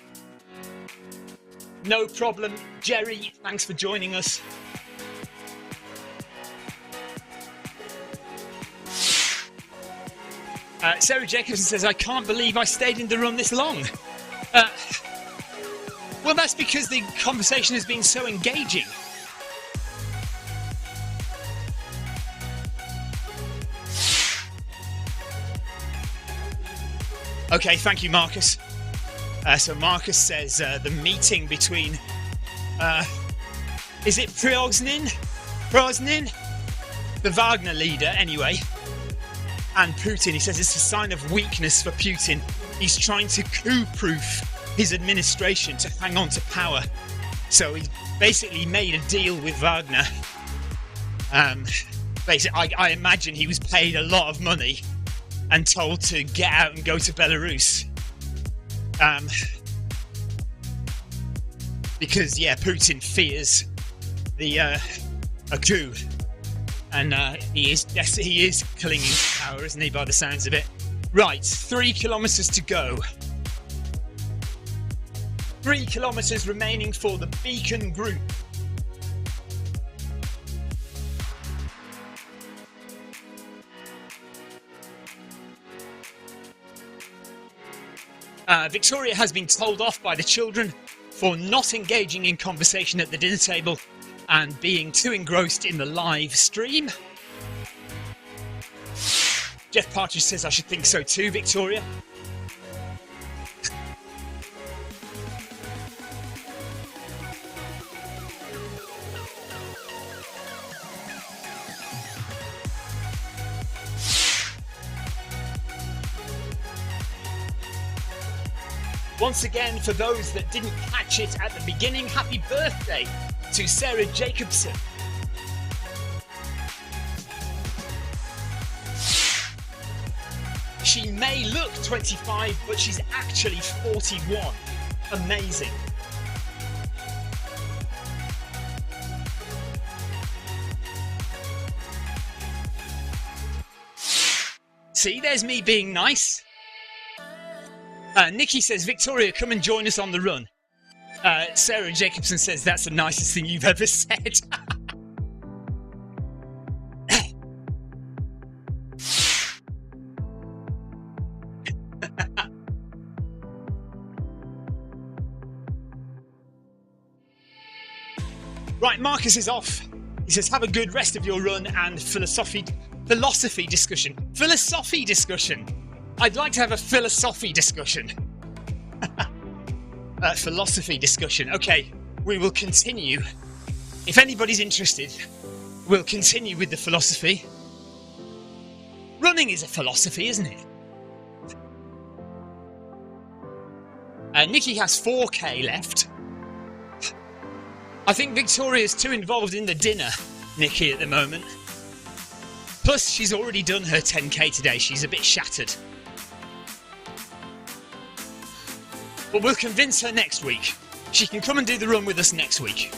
No problem. Jerry, thanks for joining us. Sarah Jacobson says, I can't believe I stayed in the run this long. Well, that's because the conversation has been so engaging. Okay, thank you, Marcus. So Marcus says the meeting between, is it Prigozhin? The Wagner leader, anyway, and Putin. He says it's a sign of weakness for Putin. He's trying to coup-proof his administration to hang on to power. So he basically made a deal with Wagner. Basically, I imagine he was paid a lot of money and told to get out and go to Belarus. Because, yeah, Putin fears a coup. And he is clinging to power, isn't he, by the sounds of it? Right, 3 kilometres to go. 3 kilometres remaining for the Beacon group. Victoria has been told off by the children for not engaging in conversation at the dinner table and being too engrossed in the live stream. Jeff Partridge says I should think so too, Victoria. Once again, for those that didn't catch it at the beginning, happy birthday to Sarah Jacobson. She may look 25, but she's actually 41. Amazing. See, there's me being nice. Nikki says, Victoria, come and join us on the run. Sarah Jacobson says, that's the nicest thing you've ever said. Right, Marcus is off. He says, have a good rest of your run and philosophy discussion. Philosophy discussion. I'd like to have a philosophy discussion. Philosophy discussion. Okay, we will continue. If anybody's interested, we'll continue with the philosophy. Running is a philosophy, isn't it? Nikki has 4k left. I think Victoria's too involved in the dinner, Nikki, at the moment. Plus, she's already done her 10k today. She's a bit shattered. But we'll convince her next week. She can come and do the run with us next week.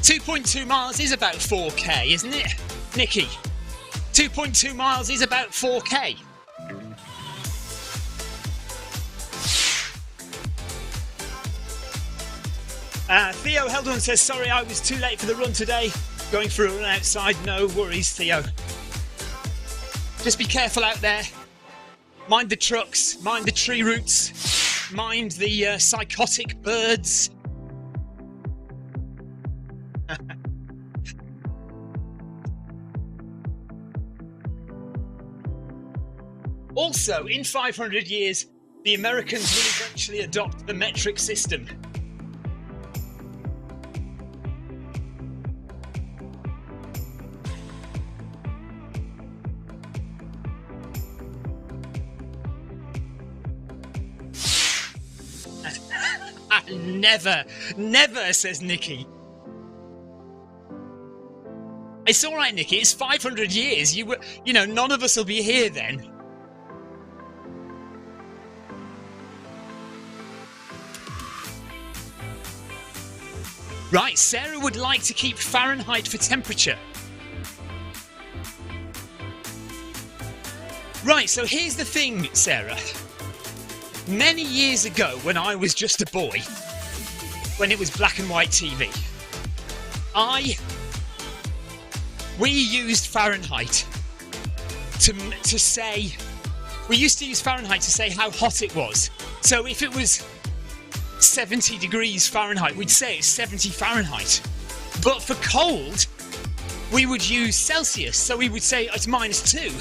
.2 miles is about 4k, isn't it, Nikki? 2.2 miles is about 4k. Theo Heldon says, sorry, I was too late for the run today. Going for a run outside. No worries, Theo. Just be careful out there. Mind the trucks. Mind the tree roots. Mind the psychotic birds. Also, in 500 years, the Americans will eventually adopt the metric system. Never, says Nikki. It's all right, Nikki. It's 500 years. You know, none of us will be here then. Right, Sarah would like to keep Fahrenheit for temperature. Right, so here's the thing, Sarah. Many years ago, when I was just a boy, when it was black and white TV, I we used Fahrenheit to say, we used to use Fahrenheit to say how hot it was. So if it was 70 degrees Fahrenheit, we'd say it's 70 Fahrenheit. But for cold, we would use Celsius. So we would say it's -2.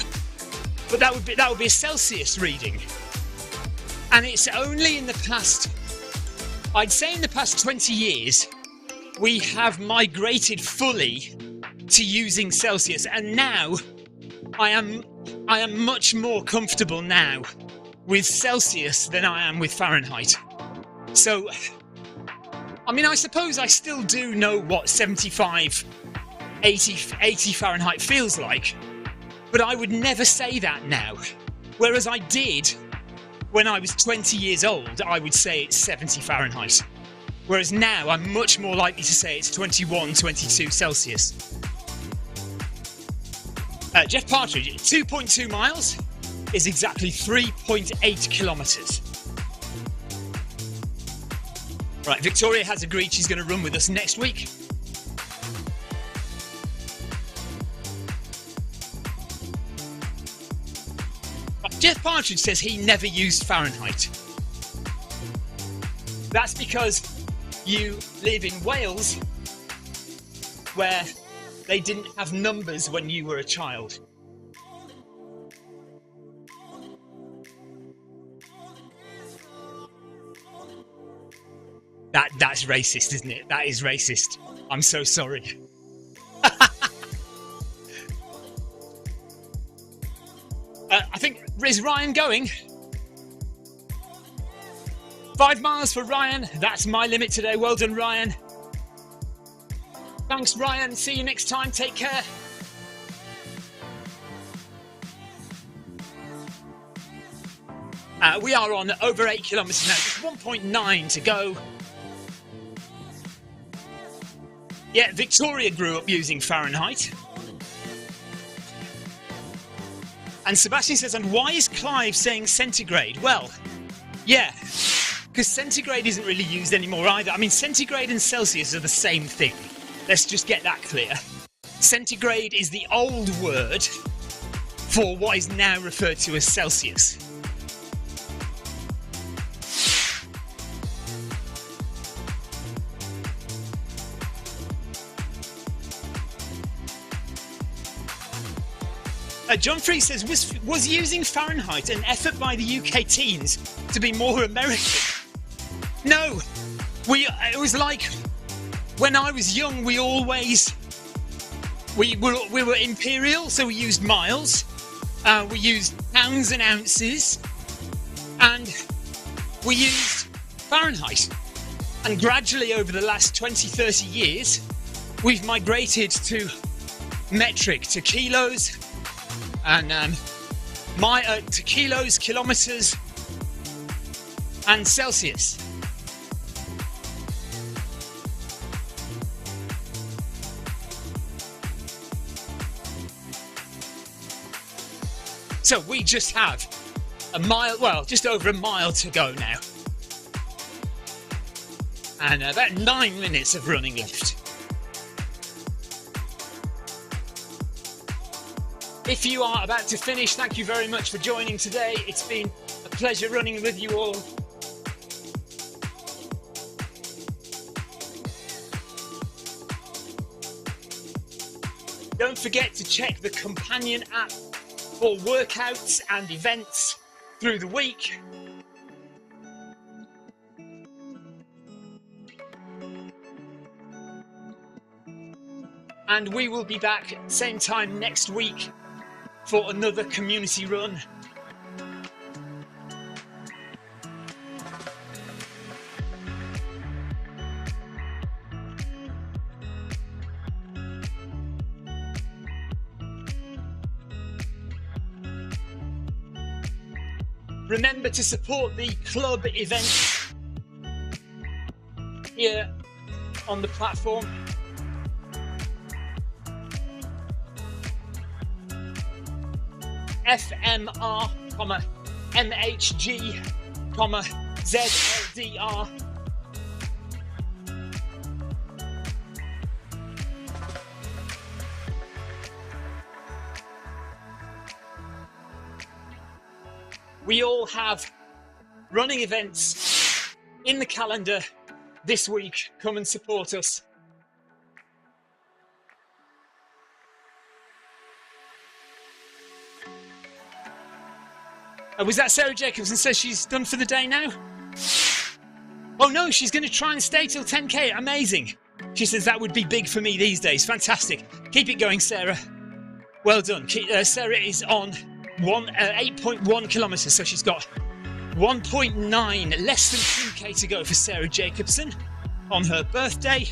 But that would be a Celsius reading. And it's only in the past, I'd say in the past 20 years, we have migrated fully to using Celsius. And now I am much more comfortable now with Celsius than I am with Fahrenheit. So, I mean, I suppose I still do know what 75, 80 Fahrenheit feels like, but I would never say that now. Whereas I did when I was 20 years old, I would say it's 70 Fahrenheit. Whereas now I'm much more likely to say it's 21, 22 Celsius. Jeff Partridge, 2.2 miles is exactly 3.8 kilometres. Right, Victoria has agreed she's going to run with us next week. Jeff Partridge says he never used Fahrenheit. That's because you live in Wales, where they didn't have numbers when you were a child. That's racist, isn't it? That is racist. I'm so sorry. I think, is Ryan going? 5 miles for Ryan. That's my limit today. Well done, Ryan. Thanks, Ryan. See you next time. Take care. We are on over 8 kilometres now. Just 1.9 to go. Yeah, Victoria grew up using Fahrenheit. And Sebastian says, and why is Clive saying centigrade? Well, yeah, because centigrade isn't really used anymore either. I mean, centigrade and Celsius are the same thing. Let's just get that clear. Centigrade is the old word for what is now referred to as Celsius. John Free says, was using Fahrenheit an effort by the UK teens to be more American? No, it was like when I was young. We were imperial, so we used miles, we used pounds and ounces, and we used Fahrenheit. And gradually over the last 20-30 years, we've migrated to metric, to kilos, and to kilos, kilometres, and Celsius. So we just have a mile, well, just over a mile to go now. And about 9 minutes of running left. If you are about to finish, thank you very much for joining today. It's been a pleasure running with you all. Don't forget to check the companion app for workouts and events through the week. And we will be back same time next week for another community run. Remember to support the club events here on the platform. FMR, MHG, ZLDR. We all have running events in the calendar this week. Come and support us. Was that Sarah Jacobson says she's done for the day now? Oh no, she's going to try and stay till 10k. Amazing. She says that would be big for me these days. Fantastic. Keep it going, Sarah. Well done. Sarah is on 8.1 kilometres, so she's got 1.9, less than 2k to go for Sarah Jacobson on her birthday.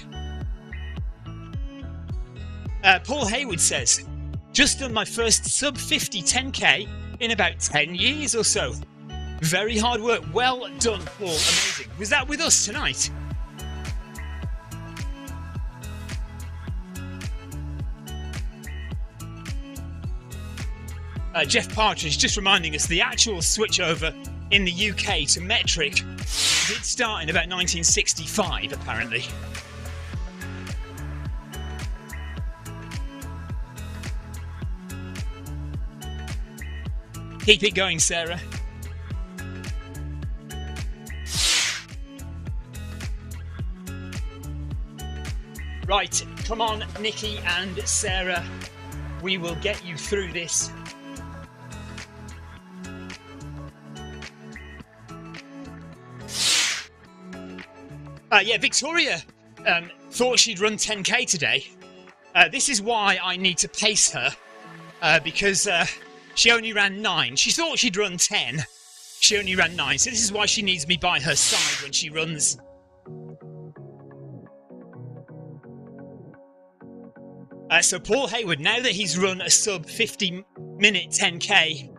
Paul Hayward says, just done my first sub 50 10k in about 10 years or so. Very hard work. Well done, Paul. Amazing. Was that with us tonight? Jeff Partridge just reminding us the actual switchover in the UK to metric did start in about 1965, apparently. Keep it going, Sarah. Right, come on, Nikki and Sarah. We will get you through this. Yeah, Victoria thought she'd run 10k today. This is why I need to pace her, because she only ran 9. She thought she'd run 10. She only ran 9. So this is why she needs me by her side when she runs. So Paul Hayward, now that he's run a sub 50-minute 10k,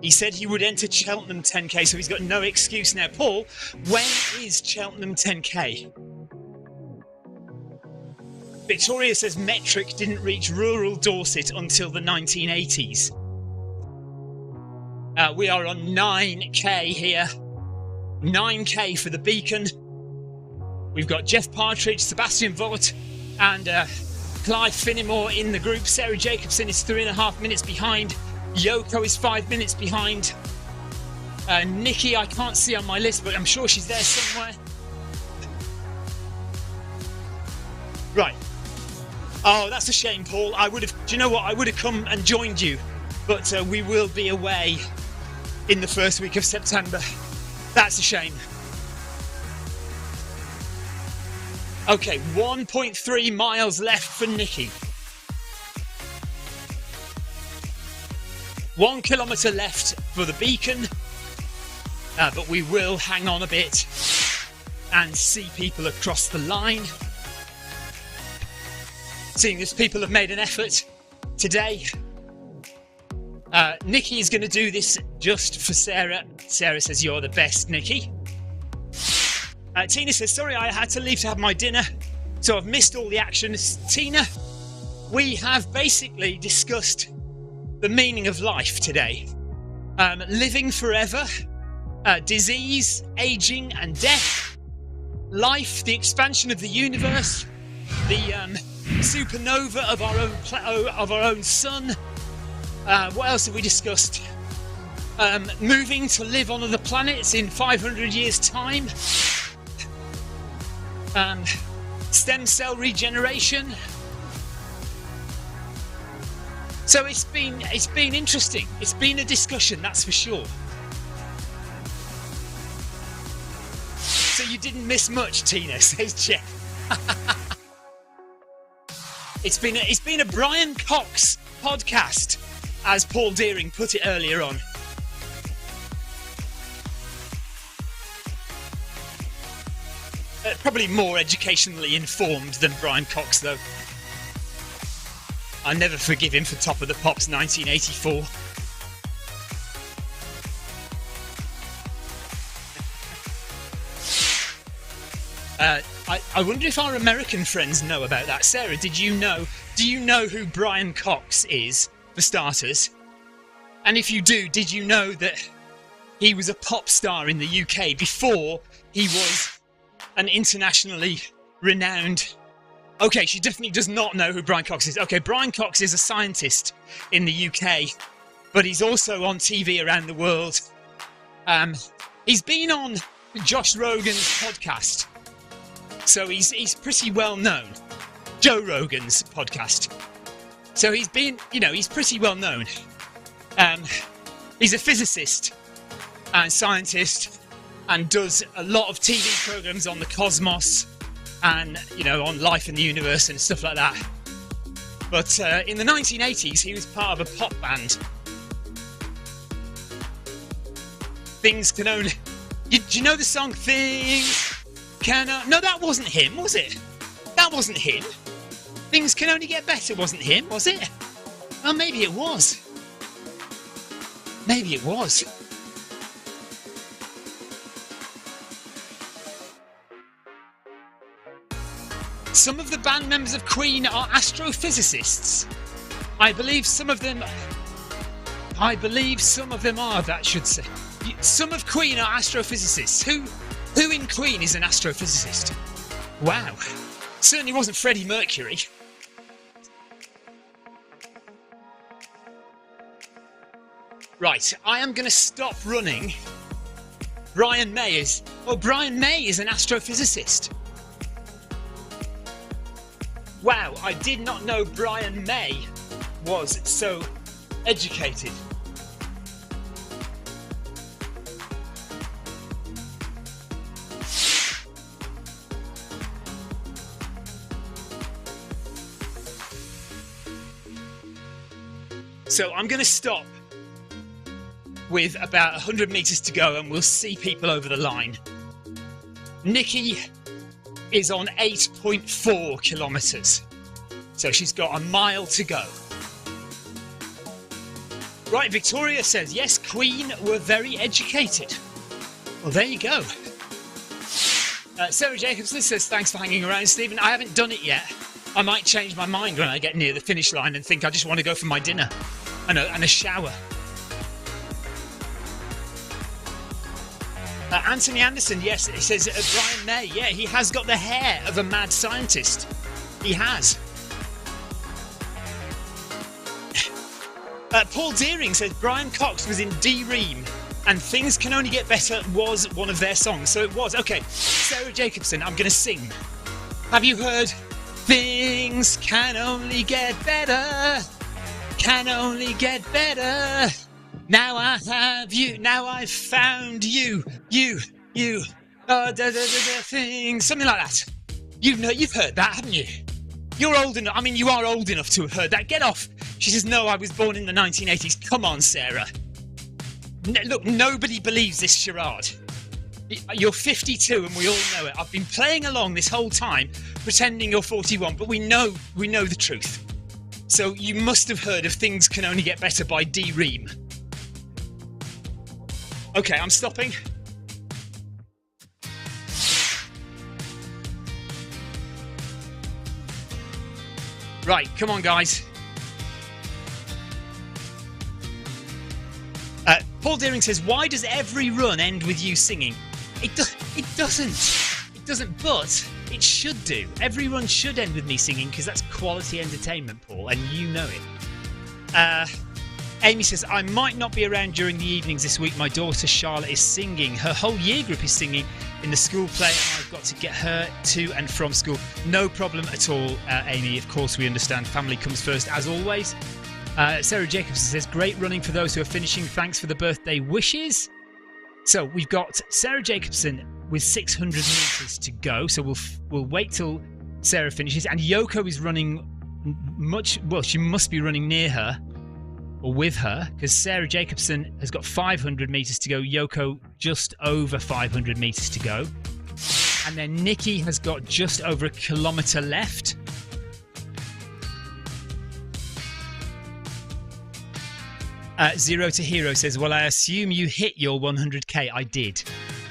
he said he would enter Cheltenham 10k, so he's got no excuse now. Paul, when is Cheltenham 10k? Victoria says metric didn't reach rural Dorset until the 1980s. We are on 9k here. 9k for the Beacon. We've got Jeff Partridge, Sebastian Vogt, and Clive Finnimore in the group. Sarah Jacobson is 3.5 minutes behind. Yoko is 5 minutes behind. Nikki, I can't see on my list, but I'm sure she's there somewhere. Right. Oh, that's a shame, Paul. Do you know what? I would have come and joined you, but we will be away in the first week of September. That's a shame. Okay, 1.3 miles left for Nikki. 1 kilometre left for the Beacon, but we will hang on a bit and see people across the line. Seeing as people have made an effort today. Nikki is going to do this just for Sarah. Sarah says, you're the best, Nikki. Tina says, sorry, I had to leave to have my dinner, so I've missed all the action. Tina, we have basically discussed the meaning of life today. Living forever, disease, aging and death, life, the expansion of the universe, the supernova of our own sun. What else have we discussed? Moving to live on other planets in 500 years' time. Stem cell regeneration. So it's been interesting. It's been a discussion, that's for sure. So you didn't miss much, Tina, says Jeff. It's been a Brian Cox podcast, as Paul Deering put it earlier on. Probably more educationally informed than Brian Cox, though. I never forgive him for Top of the Pops 1984. I wonder if our American friends know about that. Sarah, do you know who Brian Cox is, for starters? And if you do, did you know that he was a pop star in the UK before he was an internationally renowned... Okay, she definitely does not know who Brian Cox is. Okay, Brian Cox is a scientist in the UK, but he's also on TV around the world. He's been on Josh Rogan's podcast, so he's pretty well known. Joe Rogan's podcast. So he's been, he's pretty well known. He's a physicist and scientist and does a lot of TV programs on the cosmos and, on life in the universe and stuff like that. But in the 1980s, he was part of a pop band. Things Can Only... Do you know the song Things Can... No, that wasn't him, was it? That wasn't him. Things Can Only Get Better wasn't him, was it? Well, maybe it was. Maybe it was. Some of the band members of Queen are astrophysicists. I believe some of them are, that should say. Some of Queen are astrophysicists. Who in Queen is an astrophysicist? Wow. Certainly wasn't Freddie Mercury. Right, I am going to stop running. Brian May is an astrophysicist. Wow, I did not know Brian May was so educated. So I'm going to stop with about 100 metres to go and we'll see people over the line. Nikki is on 8.4 kilometres. So she's got a mile to go. Right, Victoria says, yes, Queen were very educated. Well, there you go. Sarah Jacobson says, thanks for hanging around, Stephen. I haven't done it yet. I might change my mind when I get near the finish line and think I just want to go for my dinner and a shower. Anthony Anderson, yes, he says Brian May. Yeah, he has got the hair of a mad scientist. He has. Paul Deering says Brian Cox was in D-Ream and Things Can Only Get Better was one of their songs. So it was. Okay, Sarah Jacobson, I'm going to sing. Have you heard Things Can Only Get Better? Can only get better. Now I have you. Now I've found you. Things. Something like that. You've heard that, haven't you? You're old enough. I mean, you are old enough to have heard that. Get off. She says, no, I was born in the 1980s. Come on, Sarah. Look, nobody believes this charade. You're 52 and we all know it. I've been playing along this whole time, pretending you're 41, but we know the truth. So you must have heard of Things Can Only Get Better by D-Ream. Okay, I'm stopping. Right, come on, guys. Paul Deering says, why does every run end with you singing? It doesn't, but it should do. Every run should end with me singing because that's quality entertainment, Paul, and you know it. Amy says, I might not be around during the evenings this week. My daughter Charlotte is singing. Her whole year group is singing in the school play and I've got to get her to and from school. No problem at all, Amy. Of course, we understand. Family comes first, as always. Sarah Jacobson says, great running for those who are finishing. Thanks for the birthday wishes. So we've got Sarah Jacobson with 600 metres to go. So we'll wait till Sarah finishes. And Yoko is running she must be running near her or with her because Sarah Jacobson has got 500 metres to go. Yoko just over 500 metres to go. And then Nikki has got just over a kilometre left. Zero to Hero says, well, I assume you hit your 100k. I did.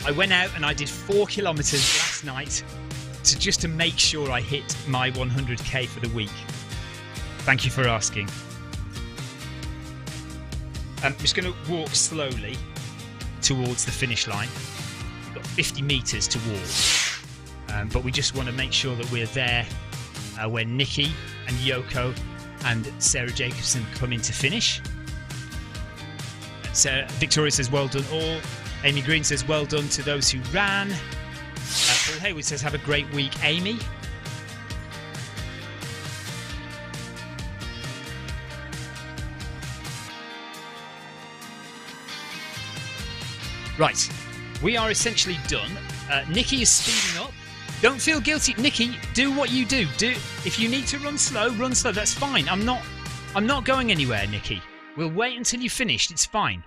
I went out and I did 4 kilometres last night just to make sure I hit my 100k for the week. Thank you for asking. I'm just going to walk slowly towards the finish line. We've got 50 metres to walk. But we just want to make sure that we're there when Nikki and Yoko and Sarah Jacobson come in to finish. So Victoria says, well done all. Amy Green says, well done to those who ran. Paul Hayward says, have a great week, Amy. Right, we are essentially done. Nikki is speeding up. Don't feel guilty, Nikki. Do what you do. If you need to run slow, run slow. That's fine. I'm not going anywhere, Nikki. We'll wait until you've finished. It's fine.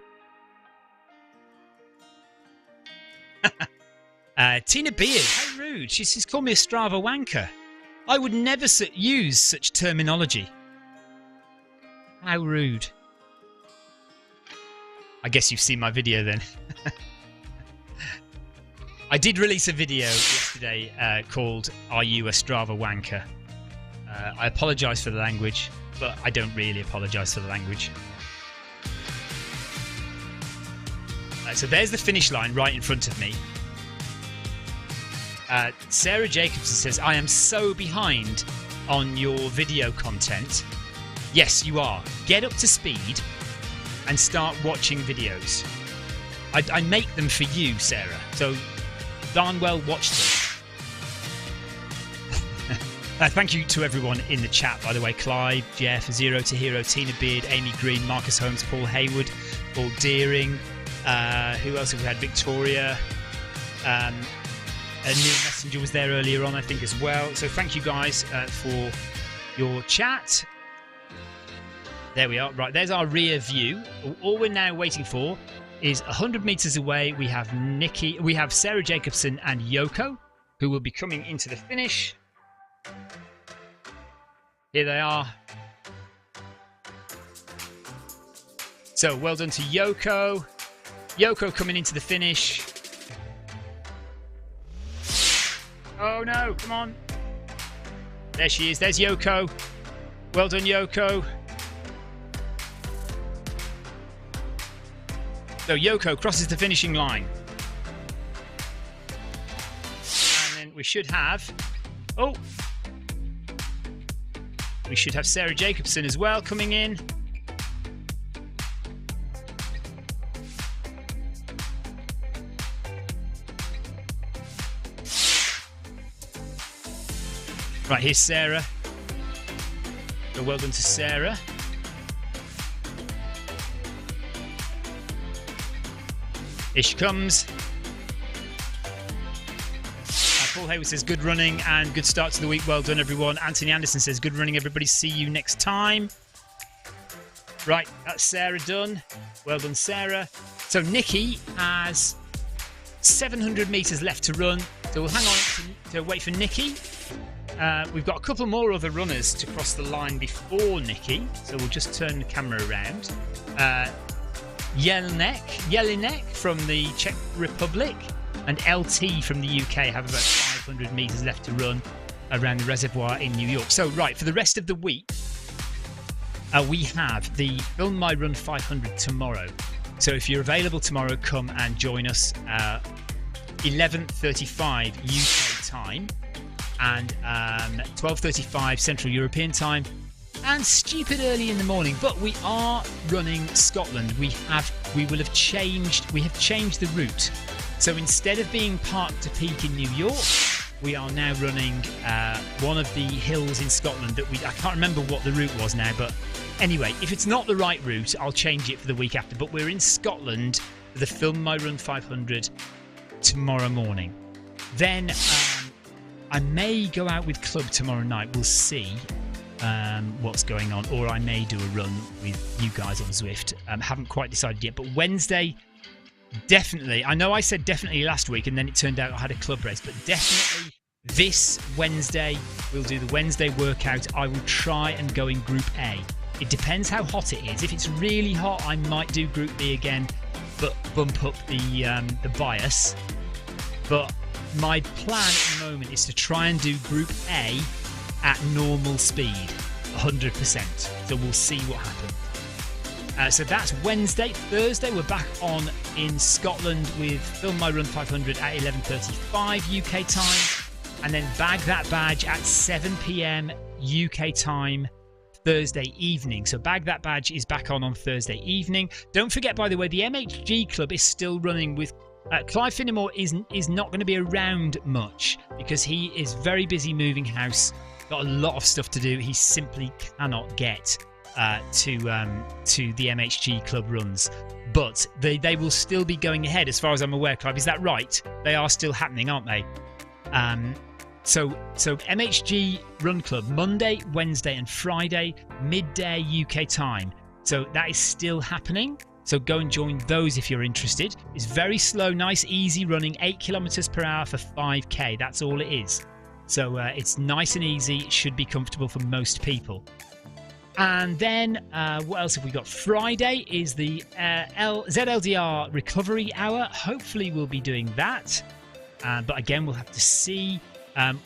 Tina Beard, how rude. She's called me a Strava wanker. I would never use such terminology. How rude. I guess you've seen my video then. I did release a video yesterday called Are You a Strava Wanker? I apologise for the language, but I don't really apologise for the language. So there's the finish line right in front of me. Sarah Jacobson says, I am so behind on your video content. Yes, you are. Get up to speed and start watching videos. I make them for you, Sarah. So darn well watch them. Thank you to everyone in the chat, by the way. Clive, Jeff, Zero to Hero, Tina Beard, Amy Green, Marcus Holmes, Paul Hayward, Paul Deering. Who else have we had? Victoria. Neil Messenger was there earlier on, I think, as well. So thank you guys for your chat. There we are. Right, there's our rear view. All we're now waiting for is 100 meters away. We have Nikki, we have Sarah Jacobson and Yoko, who will be coming into the finish. Here they are. So well done to Yoko. Yoko coming into the finish. Oh no, come on. There she is. There's Yoko. Well done, Yoko. So Yoko crosses the finishing line. And then we should have... Oh! We should have Sarah Jacobson as well coming in. Right, here's Sarah. So well done to Sarah. Here she comes. Paul Hayward says, good running and good start to the week. Well done, everyone. Anthony Anderson says, good running, everybody. See you next time. Right, that's Sarah done. Well done, Sarah. So Nikki has 700 metres left to run. So we'll hang on to wait for Nikki. We've got a couple more other runners to cross the line before Nikki. So we'll just turn the camera around. Jelinek from the Czech Republic and LT from the UK have about 500 metres left to run around the reservoir in New York. So, right, for the rest of the week, we have the Film My Run 500 tomorrow. So if you're available tomorrow, come and join us. 11:35 UK time and 12:35 Central European time. And stupid early in the morning, but we are running Scotland. We have changed the route. So instead of being Park to Peak in New York, we are now running one of the hills in Scotland that I can't remember what the route was now, but anyway, if it's not the right route, I'll change it for the week after. But we're in Scotland for the Film My Run 500 tomorrow morning. Then I may go out with Club tomorrow night. We'll see. What's going on, or I may do a run with you guys on Zwift. Haven't quite decided yet, but Wednesday, definitely. I know I said definitely last week, and then it turned out I had a club race, but definitely this Wednesday, we'll do the Wednesday workout. I will try and go in Group A. It depends how hot it is. If it's really hot, I might do Group B again, but bump up the bias. But my plan at the moment is to try and do Group A at normal speed, 100%. So we'll see what happens. So that's Wednesday. Thursday, we're back on in Scotland with Film My Run 500 at 11:35 UK time, and then bag that badge at 7 PM UK time Thursday evening. So Bag That Badge is back on Thursday evening. Don't forget, by the way, the MHG Club is still running with... Clive Finnemore is not going to be around much because he is very busy moving house. Got a lot of stuff to do. He simply cannot get to the MHG Club runs. But they will still be going ahead as far as I'm aware, Clive. Is that right? They are still happening, aren't they? So MHG Run Club, Monday, Wednesday and Friday, midday UK time. So that is still happening. So go and join those if you're interested. It's very slow, nice, easy running, 8 kilometers per hour for 5k. That's all it is. So it's nice and easy. It should be comfortable for most people. And then what else have we got? Friday is the ZLDR recovery hour. Hopefully we'll be doing that. But again, we'll have to see.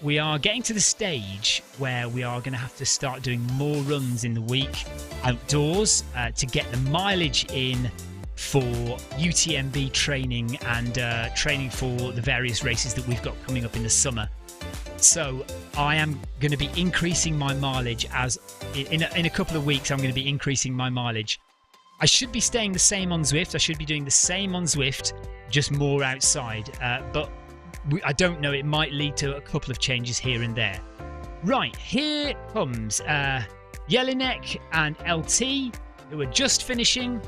We are getting to the stage where we are going to have to start doing more runs in the week outdoors to get the mileage in for UTMB training and training for the various races that we've got coming up in the summer. So I am going to be increasing my mileage as in a couple of weeks. I'm going to be increasing my mileage. I should be staying the same on Zwift. I should be doing the same on Zwift, just more outside. But I don't know. It might lead to a couple of changes here and there. Right, here comes Jelinek and LT, who are just finishing.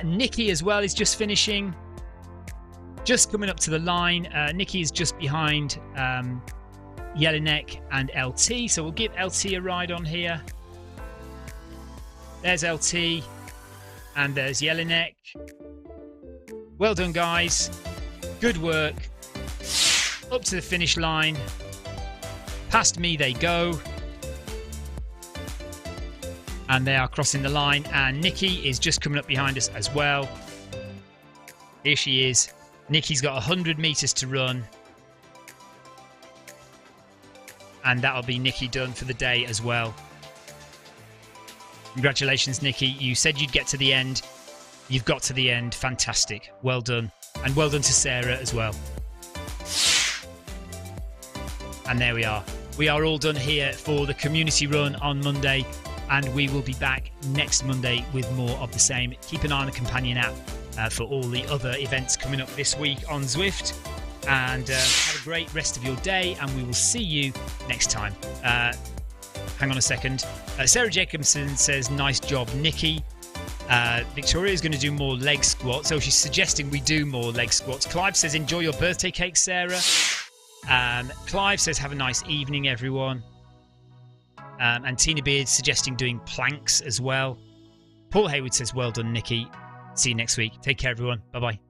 Nikki as well is just finishing. Just coming up to the line. Nikki is just behind Jelinek and LT. So we'll give LT a ride on here. There's LT. And there's Jelinek. Well done, guys. Good work. Up to the finish line. Past me they go. And they are crossing the line. And Nikki is just coming up behind us as well. Here she is. Nikki's got 100 meters to run. And that'll be Nikki done for the day as well. Congratulations, Nikki. You said you'd get to the end. You've got to the end. Fantastic. Well done. And well done to Sarah as well. And there we are. We are all done here for the community run on Monday. And we will be back next Monday with more of the same. Keep an eye on the companion app for all the other events coming up this week on Zwift. And have a great rest of your day. And we will see you next time. Hang on a second. Sarah Jacobson says, nice job, Nikki. Victoria is going to do more leg squats. So she's suggesting we do more leg squats. Clive says, enjoy your birthday cake, Sarah. Clive says, have a nice evening, everyone. And Tina Beard suggesting doing planks as well. Paul Hayward says, well done, Nikki. See you next week. Take care, everyone. Bye-bye.